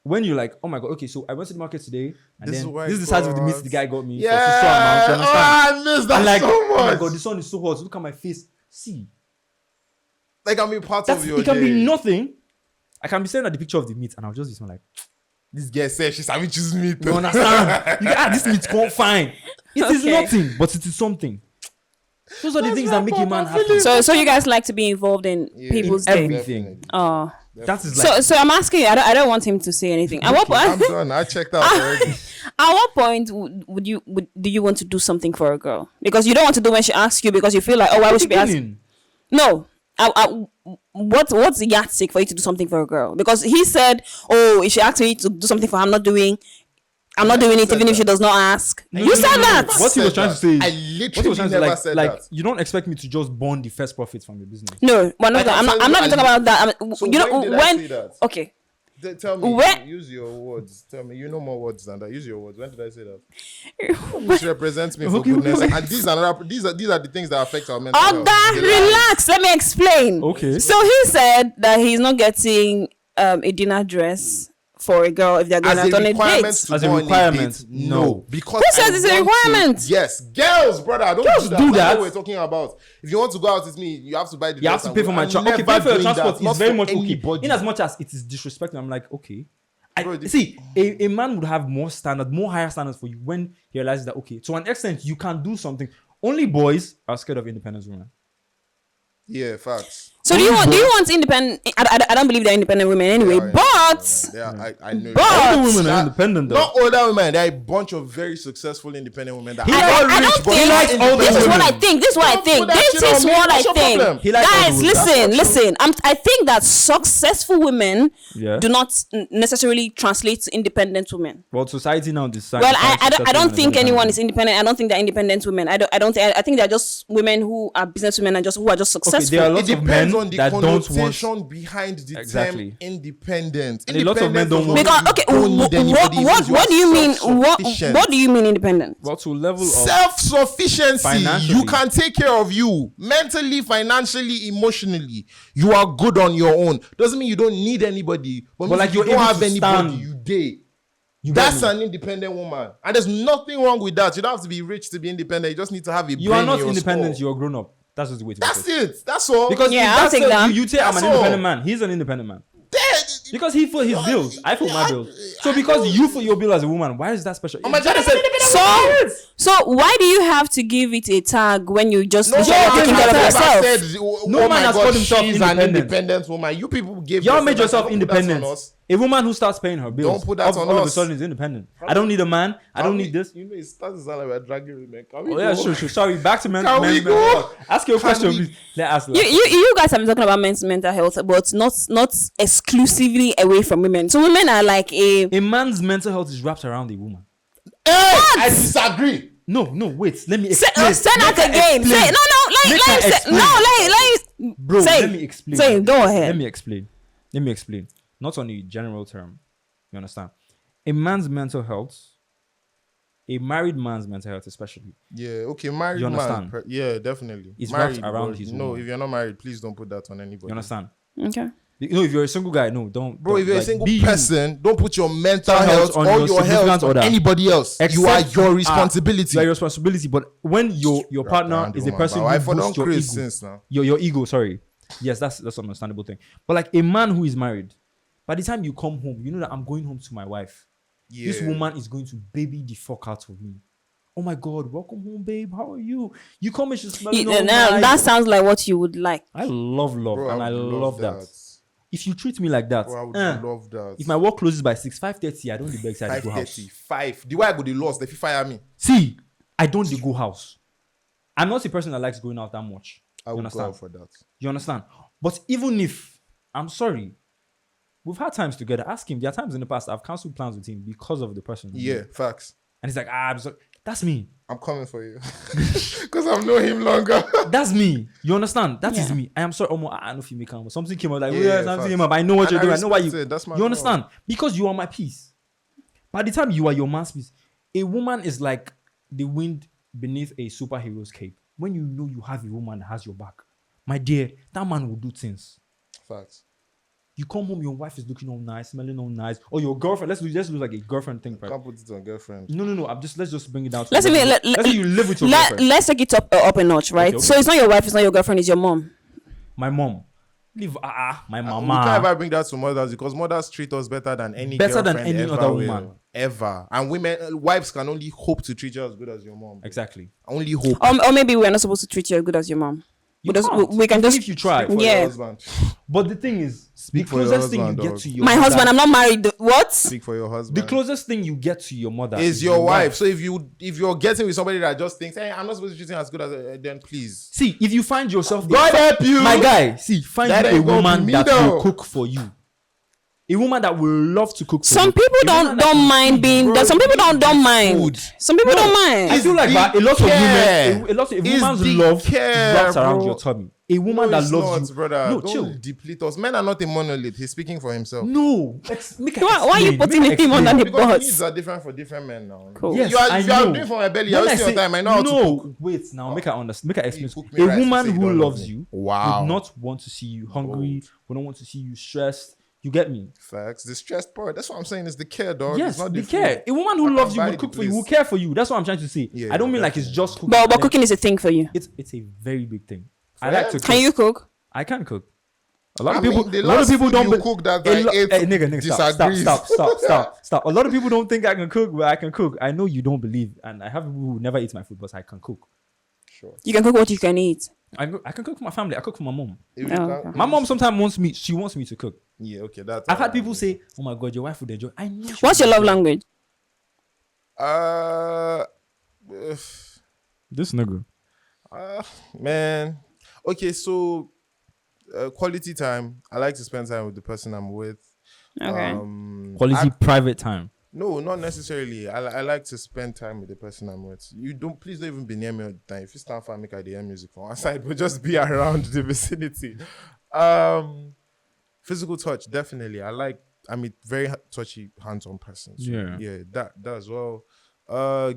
when you're like, oh my God, okay, so I went to the market today, and This is then where this it is the size of the meat goes. the guy got me. Yeah. For so amount, you understand? I miss that I'm like, so oh my much. God, this one is so hot. Look at my face. See, Like, I'm a part that's of your it can day. be nothing. I can be staring at the picture of the meat, and I'll just be like, This girl said she's having choose me. you understand? This meat can't fine. It is Okay. nothing, but it is something. Those are the things that make a man happy. So you guys like to be involved in people's in day? everything. Oh. That is like So I'm asking you. I don't want him to say anything. At what I'm point? done. I checked out already. At what point do you want to do something for a girl? Because you don't want to do when she asks you because you feel like, oh, why would she be asking? beginning. No. What's the yardstick for you to do something for a girl? Because he said, oh, if she asks me to do something for her, I'm not doing it even if she does not ask. You said that. What he was trying to say is, I what he literally was trying to say, never said like that. you don't expect me to just burn the first profits from your business. No, I'm not even talking about that. So You know when did I say that? Okay. Tell me, When- use your words. Tell me, you know more words than that. Use your words. When did I say that? Which represents me for Okay, goodness. okay. And these are the things that affect our mental health. Oga, relax. Let me explain. Okay. So he said that he's not getting a dinner dress for a girl if they're going As out a on a requirement date. to As a go on requirement, date, no. Because Who says I it's a want to- requirement? Yes, girls, brother, don't Girls do that. do That's that. what we're talking about. If you want to go out with me, you have to buy the You have dress to pay and for go. my I'm transport. Okay, never pay for your doing transport that, not is very for much okay. anybody. In as much as it is disrespecting, I'm like, okay. Bro, See, a man would have more higher standards for you when he realizes that, okay, to an extent, you can do something. Only boys are scared of independent women. Yeah, facts. So do you want independent? I don't believe they're independent women anyway. But I know. Older women are independent though. Not older women. There are a bunch of very successful independent women that I don't think this is what I think. This is what I think. This is what I think. Guys, listen. I think that successful women do not necessarily translate to independent women. Well, society now decides. Well, I don't think anyone is independent. I don't think they're independent women. I think they're just women who are businesswomen and who are just successful. Okay, there are lots of men on the that connotation behind the term independent. And a lot of men don't want. Because what do you mean? What do you mean independent? Well, to level of self-sufficiency. You can take care of you mentally, financially, emotionally. You are good on your own. Doesn't mean you don't need anybody. But like you don't have anybody, you date. That's an independent woman, and there's nothing wrong with that. You don't have to be rich to be independent. You just need to have a. You are not independent. You're grown up. That's just the way to. That's it. That's all. Because I'll take that. You say I'm an independent man. He's an independent man. Because he foot his bills. I foot my bills. So because you foot your bill as a woman, why is that special? Oh my God, so why do you have to give it a tag when you just taking care of yourself? No man has called himself an independent woman. You people gave y'all made yourself independent. A woman who starts paying her bills, don't put that on all us. of a sudden is independent. I don't need a man. I don't need this. You know, it starts to sound like we're dragging women. Can we go? Yeah, sure. Sorry, back to men. Can we go? Ask your question, please. Let us. You guys have been talking about men's mental health, but not exclusively away from women. So women are like a man's mental health is wrapped around a woman. Hey, I disagree. No, wait. Let me explain. Say that again. Say bro. Let me explain. Say go ahead. Let me explain. Not on a general term. You understand? A man's mental health, a married man's mental health, especially. Yeah. Okay. Married you understand? man. Yeah, definitely. It's married wrapped around his. No, woman. if you're not married, please don't put that on anybody. You understand? Okay. You know, if you're a single guy, no, don't. Bro, if you're like, a single person, don't put your mental health on or your health on anybody else. You are your responsibility. You are your responsibility. But when your partner is a person who boosts your ego, your ego, sorry. Yes, that's an understandable thing. But like a man who is married, by the time you come home, you know that I'm going home to my wife. Yeah. This woman is going to baby the fuck out of me. Oh my God, welcome home, babe. How are you? You come and she's smelling all nice. That sounds like what you would like. I love Bro, and I love that. If you treat me like that, bro, I would love that. If my work closes by 5:30, I don't be excited to go house. 5:35. The way I go the lost, if you fire me. See, I don't go house. I'm not a person that likes going out that much. I would go out for that. You understand? But even if, I'm sorry, we've had times together. Ask him. There are times in the past I've cancelled plans with him because of the person. Yeah, facts. And he's like, that's me. I'm coming for you. Because I've known him longer. That's me. You understand? That is me. I am sorry. I know if you make something came up like, something came up. I know what you're doing. I know why you. That's my you understand? Because you are my peace. By the time you are your man's peace, a woman is like the wind beneath a superhero's cape. When you know you have a woman that has your back, my dear, that man will do things. Facts. You come home, your wife is looking all nice, smelling all nice, or your girlfriend. Let's do like a girlfriend thing. Right? Can't put it on girlfriend. No. Let's just bring it down. Let's say you live with your girlfriend. Let's take it up a notch, right? Okay. So it's not your wife, it's not your girlfriend, it's your mom. My mom. Leave my mama. We can't ever bring that to mothers because mothers treat us better than any other woman ever. And wives can only hope to treat you as good as your mom. Exactly. Only hope. Or maybe we're not supposed to treat you as good as your mom. We can just if you try. Yeah. But the thing is, the closest thing you get to your my husband, I'm not married. What? Speak for your husband. The closest thing you get to your mother is your wife. So if you're getting with somebody that just thinks, hey, I'm not supposed to treat him as good as then please. See, if you find yourself God help you. My guy, find a woman that will cook for you. A woman that will love to cook for some you. People don't mind being some people don't mind food. Some people don't mind. I feel like a lot of women a woman's love wraps around your tummy. A woman that loves you, brother. No, don't chill. Deplete us. Men are not a monolith. He's speaking for himself. No, why are you putting him under the because bus? needs are different for different men now. Cool. Yes, you are doing for my belly. I your time. I know how to cook. Wait, now make her understand. Make her explain. A woman who loves you would not want to see you hungry. Would not want to see you stressed. You get me? Facts. The stressed part. That's what I'm saying. Is the care, dog. Yes, the care. A woman who loves you will cook for you. Will care for you. That's what I'm trying to say. I don't mean like it's just cooking. But cooking is a thing for you. It's a very big thing. I like to cook. Can you cook? I can cook. A lot of people don't cook that guy nigga, stop. A lot of people don't think I can cook, but I can cook. I know you don't believe, and I have people who never eat my food, but I can cook. Sure. You can cook what you can eat. I can cook for my family. I cook for my mom. If you Oh, can't- okay. My mom sometimes wants me to cook. Yeah, okay. That's. I've had people say, "Oh my god, your wife would enjoy." I know. What's your love language? Uh, This nigga. man. Okay, so quality time. I like to spend time with the person I'm with. Okay. Quality private time. No, not necessarily. I like to spend time with the person I'm with. Please don't even be near me all the time. If you stand for make IDM music from one side, but just be around the vicinity. Physical touch, definitely. I'm a very touchy, hands-on person. So yeah, that as well.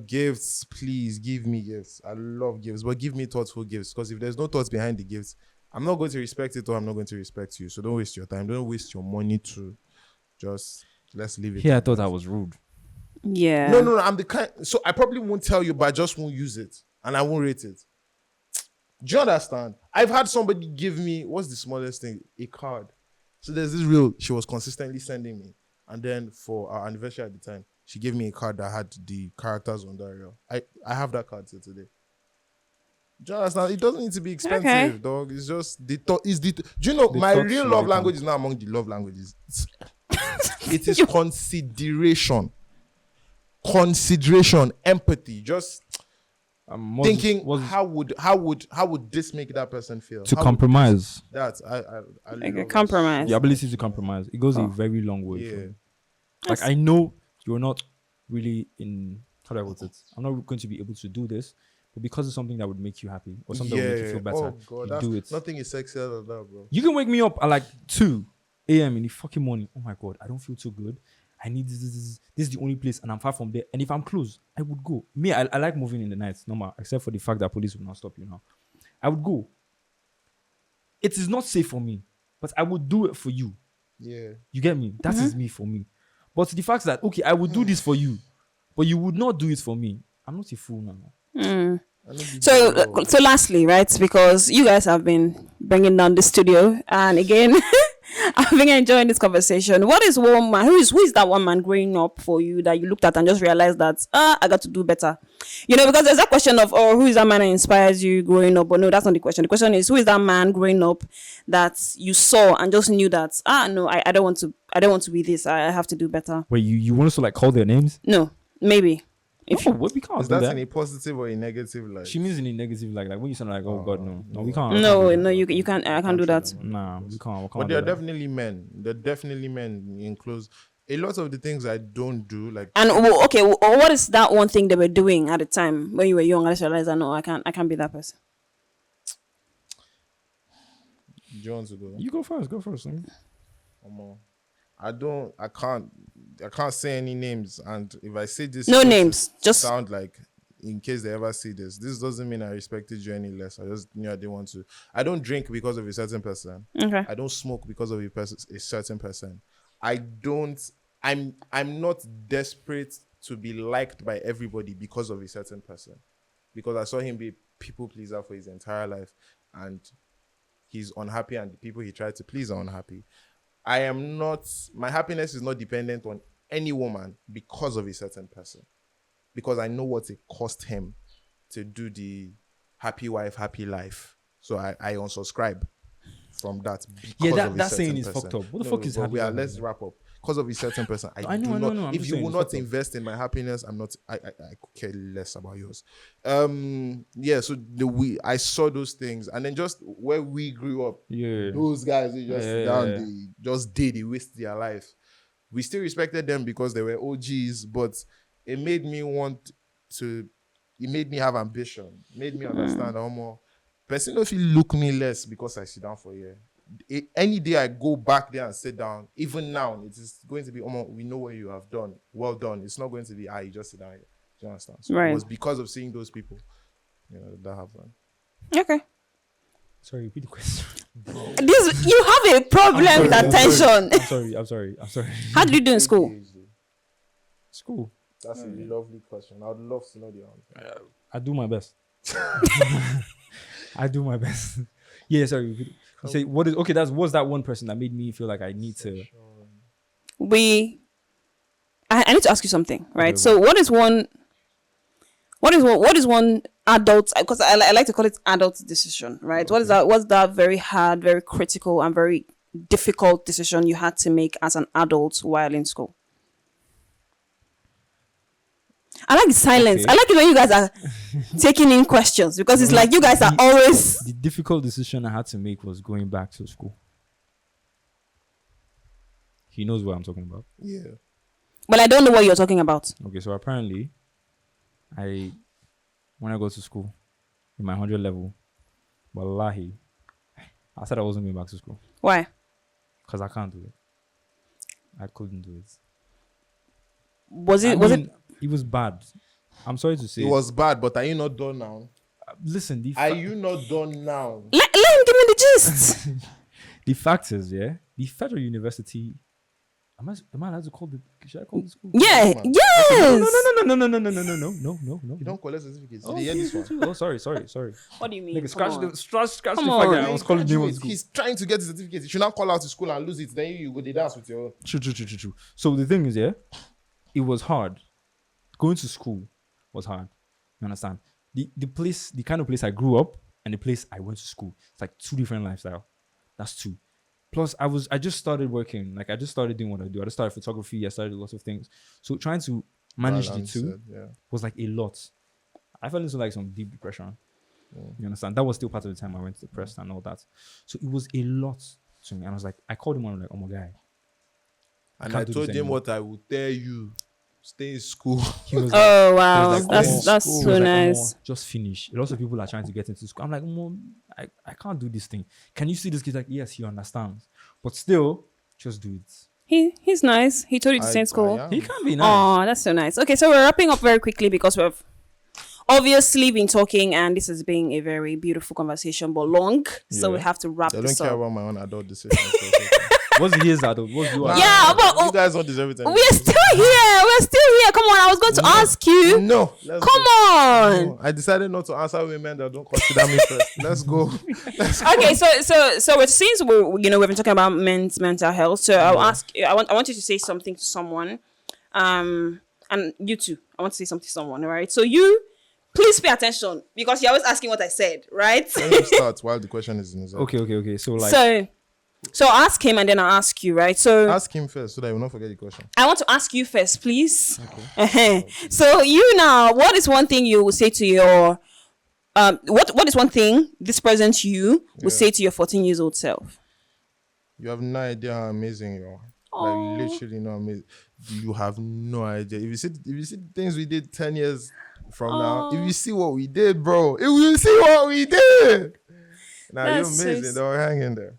Gifts, please give me gifts. I love gifts, but give me thoughtful gifts. Because if there's no thoughts behind the gifts, I'm not going to respect it or I'm not going to respect you. So don't waste your time. Don't waste your money to just let's leave it. Here, I thought I was rude. Yeah. No. I'm the kind. So I probably won't tell you, but I just won't use it and I won't rate it. Do you understand? I've had somebody give me, what's the smallest thing? A card. So there's this reel she was consistently sending me. And then for our anniversary at the time, she gave me a card that had the characters on that reel. I have that card till today. Do you understand? It doesn't need to be expensive, Okay. dog. It's just the thought. Do you know The my thought real should love be language is not among the love languages. It is consideration, empathy. Just thinking, how would this make that person feel? to How would compromise? this- I Okay, love compromise. The ability to compromise. It goes a very long way. that. for Yeah. me. Like I know you're not really in. How do I put it? I'm not going to be able to do this, but because it's something that would make you happy or something that would make you feel better, Oh God, you do it. nothing is sexier than that, bro. You can wake me up at like 2 a.m. in the fucking morning. Oh my God, I don't feel too good. I need this. This is the only place, and I'm far from there. And if I'm close, I would go. Me, I like moving in the night, normal, except for the fact that police will not stop you now. I would go. It is not safe for me, but I would do it for you. Yeah. You get me? That is me for me. But the fact that, okay, I would do this for you, but you would not do it for me. I'm not a fool now. So lastly, right, because you guys have been bringing down the studio, and again, I've been enjoying this conversation. What is one man? Who is that one man growing up for you that you looked at and just realized that I got to do better? You know, because there's that question of who is that man that inspires you growing up? But no, that's not the question. The question is who is that man growing up that you saw and just knew that no, I don't want to be this. I have to do better. Wait, you want us to like call their names? No, maybe. No, what we can't Is do that that. in a positive or a negative light? She means in a negative, like when you sound like, oh God, no, we can't. No, you can't. I can't do that. Nah, we can't. But there are definitely men. There are definitely men in close. A lot of the things I don't do, like And what is that one thing they were doing at the time when you were young? I just realized that no, I can't be that person. do you want to go? You go first. Man. I can't say any names, and if I say this, No it names, just sound like in case they ever see this. This doesn't mean I respected you any less. I just knew I didn't want to. I don't drink because of a certain person. okay. I don't smoke because of a certain person. I'm not desperate to be liked by everybody because of a certain person. Because I saw him be a people pleaser for his entire life, and he's unhappy, and the people he tried to please are unhappy. My happiness is not dependent on any woman because of a certain person. Because I know what it cost him to do the happy wife, happy life. So I unsubscribe from that. That saying is fucked up. What the fuck is happy? Let's wrap up. Because of a certain person, I know. If you will not invest in my happiness, I could care less about yours. So I saw those things, and then just where we grew up, those guys they just they just they waste their life. We still respected them because they were OGs, but it made me have ambition, made me understand how more person if you look me less because I sit down for a year. Any day I go back there and sit down, even now, it is going to be, we know what you have done. Well done. It's not going to be, you just sit down here. Do you understand? So right. It was because of seeing those people, that happened. Okay. Sorry, repeat the question. You have a problem with attention. I'm sorry. How did you do in school? School. That's a lovely question. I would love to know the answer. I do my best. I do my best. Yeah, sorry. You say what's that one person that made me feel like I need to I need to ask you something, right? Okay, so what is one adult, because I like to call it adult decision, right? Okay. What's that very hard, very critical, and very difficult decision you had to make as an adult while in school? I like the silence. Okay. I like it when you guys are taking in questions, because it's like you guys are always... The difficult decision I had to make was going back to school. He knows what I'm talking about. Yeah. But I don't know what you're talking about. Okay, so apparently, when I go to school, in my 100 level, wallahi, I said I wasn't going back to school. Why? Because I can't do it. I couldn't do it. It was bad. I'm sorry to say. It was bad, but are you not done now? Listen, are you not done now? Let him give me the gist. The fact is, the Federal University. Am I allowed to call the? Should I call the school? Yeah. Yes. No. You don't collect certificates. Oh, this one. Oh, sorry. What do you mean? Nigga, scratch the fact that I was calling him. He's trying to get the certificate. You should not call out to school and lose it. Then you go the dance with your. True. So the thing is, it was hard. Going to school was hard. You understand? The place, the kind of place I grew up, and the place I went to school, it's like two different lifestyles. That's two. Plus, I just started working. Like, I just started doing what I do. I just started photography. I started lots of things. So trying to manage the two was like a lot. I fell into like some deep depression. You understand? That was still part of the time I went depressed and all that. So it was a lot to me. And I was like, I called him on like, oh my guy. And I told him what I would tell you. Stay in school. He was oh like, wow, like, that's so like, nice. Just finish. Lots of people are trying to get into school. I'm like, I can't do this thing. Can you see this kid? Like, yes, he understands, but still, just do it. He's nice. He told you to stay in school. He can be nice. Oh, that's so nice. Okay, so we're wrapping up very quickly because we've obviously been talking, and this has been a very beautiful conversation, but long. So we have to wrap this up. I don't care about my own adult decisions. What's his adult? What's your adult? Yeah, but you guys don't deserve it. We're still here. Come on, I was going to ask you. No, come on. No, I decided not to answer women that don't consider me first. Let's go. Okay, so since we've been talking about men's mental health, so I'll ask. I want you to say something to someone, and you too. I want to say something to someone. All right. So you, please pay attention because you're always asking what I said, right? Let me start while the question is in his head. Okay. So ask him and then I'll ask you, right? So ask him first so that you will not forget the question. I want to ask you first, please. Okay. So you now, what is one thing you will say to your what is one thing this present you will say to your 14 years old self? You have no idea how amazing you are. Aww. Like literally no amazing. You have no idea. If you see the things we did 10 years from now, if you see what we did, bro, if you see what we did. Now you're amazing. They'll hang in there.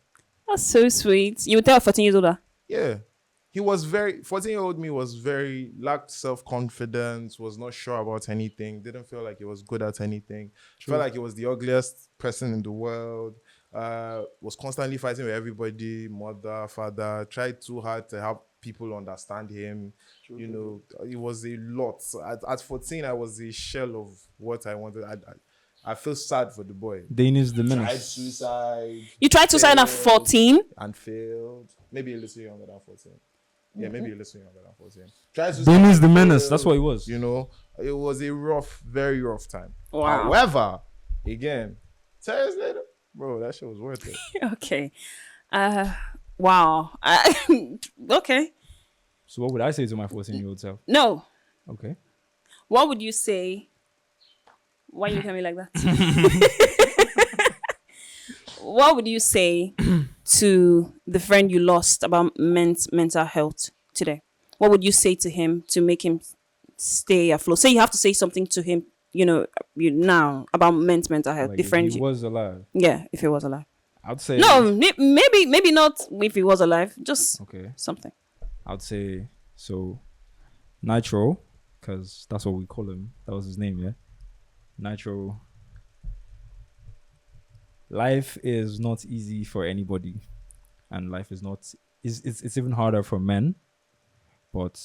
That's so sweet. You would tell a 14 years older? Yeah. He was 14-year-old me was very, lacked self-confidence, was not sure about anything, didn't feel like he was good at anything. True. Felt like he was the ugliest person in the world, was constantly fighting with everybody, mother, father, tried too hard to help people understand him. True. It was a lot. So at 14, I was a shell of what I wanted. I feel sad for the boy. Danish the menace. Tried suicide. You tried suicide at 14? And failed. Maybe a little younger than 14. Yeah, maybe a little younger than 14. Tried suicide. Danish the menace. That's what it was. It was a rough, very rough time. Wow. However, again, 10 years later, bro, that shit was worth it. Okay. Wow. Okay. So what would I say to my 14-year-old self? No. Okay. What would you say? Why you look at me like that? What would you say to the friend you lost about mental health today? What would you say to him to make him stay afloat? Say you have to say something to him, now about mental health. Like the friend if he was alive. Yeah, if he was alive. I'd say no, maybe not if he was alive. Just something. I'd say so. Nitro, because that's what we call him. That was his name, yeah. Nitro. Life is not easy for anybody, and life is not. It's even harder for men. But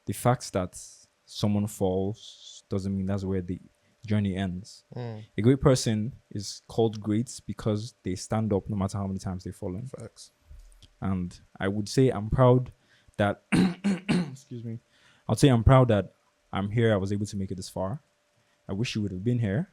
the fact that someone falls doesn't mean that's where the journey ends. A great person is called great because they stand up no matter how many times they've fallen. Facts. And I would say I'm proud that excuse me. I'd say I'm proud that I'm here. I was able to make it this far. I wish you would have been here.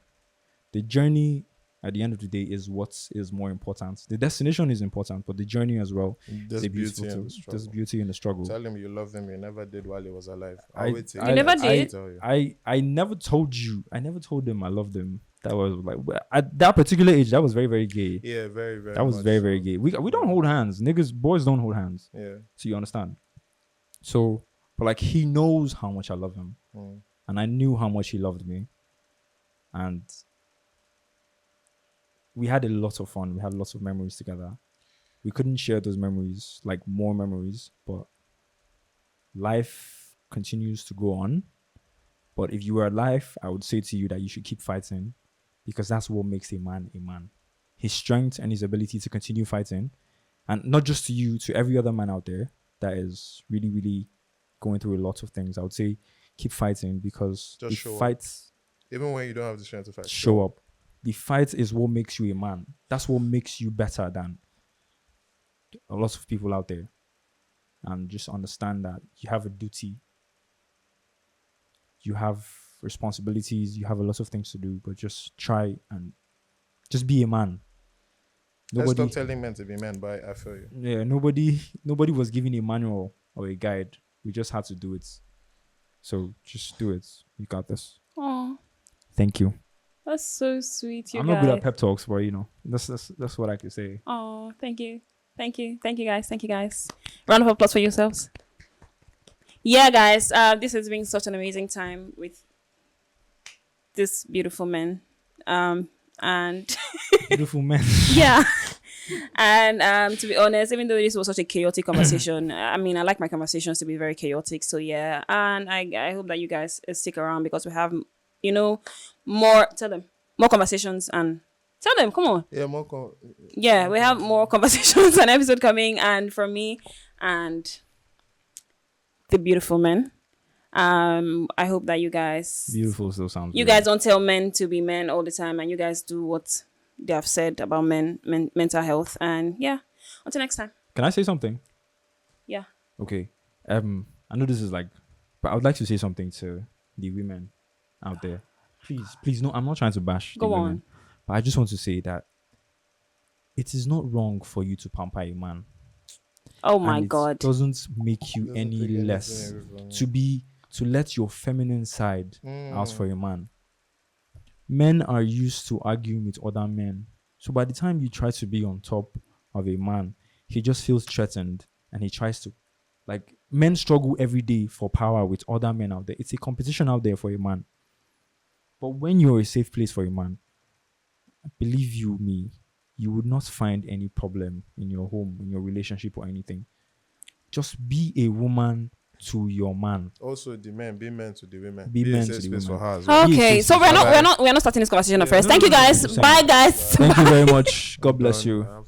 The journey at the end of the day is what is more important. The destination is important, but the journey as well. There's beauty in the struggle. There's beauty in the struggle. Tell him you love him. You never did while he was alive. You never did? I never told you. I never told him I loved him. That was like at that particular age. That was very, very gay. Yeah, very, very. That was very, very gay. We don't hold hands, niggas. Boys don't hold hands. Yeah. So you understand. So, but like he knows how much I love him, and I knew how much he loved me, and we had a lot of fun. We had lots of memories together. We couldn't share those memories, like more memories, but life continues to go on. But if you were alive, I would say to you that you should keep fighting, because that's what makes a man a man. His strength and his ability to continue fighting, and not just to you, to every other man out there that is really, really going through a lot of things. I would say keep fighting, because Just the show up. fights Even when you don't have the strength to fight. show up. The fight is what makes you a man. That's what makes you better than a lot of people out there. And just understand that you have a duty. You have responsibilities. You have a lot of things to do. But just try and just be a man. Let's stop telling men to be men, but I feel you. Yeah, nobody was given a manual or a guide. We just had to do it. So just do it. You got this. Oh, Thank you. that's so sweet, you I'm guys. not good at pep talks, but that's what I can say. Oh, thank you. Thank you. Thank you, guys. Thank you, guys. Round of applause for yourselves. Yeah, guys. This has been such an amazing time with this beautiful man. And Beautiful man. yeah. And to be honest, even though this was such a chaotic conversation, I mean, I like my conversations to be very chaotic. So yeah. And I hope that you guys stick around, because we have, more conversations, and tell them, come on. Yeah, Yeah, we have more conversations and episode coming, and from me and the beautiful men. I hope that you guys Beautiful still sounds you good. guys don't tell men to be men all the time, and you guys do what they have said about mental health. And yeah, until next time. Can I say something? Yeah. Okay. I know this is but I would like to say something to the women out there. Please, no, I'm not trying to bash Go the on. women, but I just want to say that it is not wrong for you to pamper a man. Oh my And God. it doesn't make you Doesn't any take anything less away from to let your feminine side out for a man. Men are used to arguing with other men. So by the time you try to be on top of a man, he just feels threatened, and he tries to, men struggle every day for power with other men out there. It's a competition out there for a man. But when you're a safe place for a man, believe you me, you would not find any problem in your home, in your relationship, or anything. Just be a woman to your man. Also, the men, be men to the women. Be a men safe to the space women. for her as well. Okay, so we're not starting this conversation at first. Thank you guys. Bye guys. Thank you very much. God bless Done. you. I have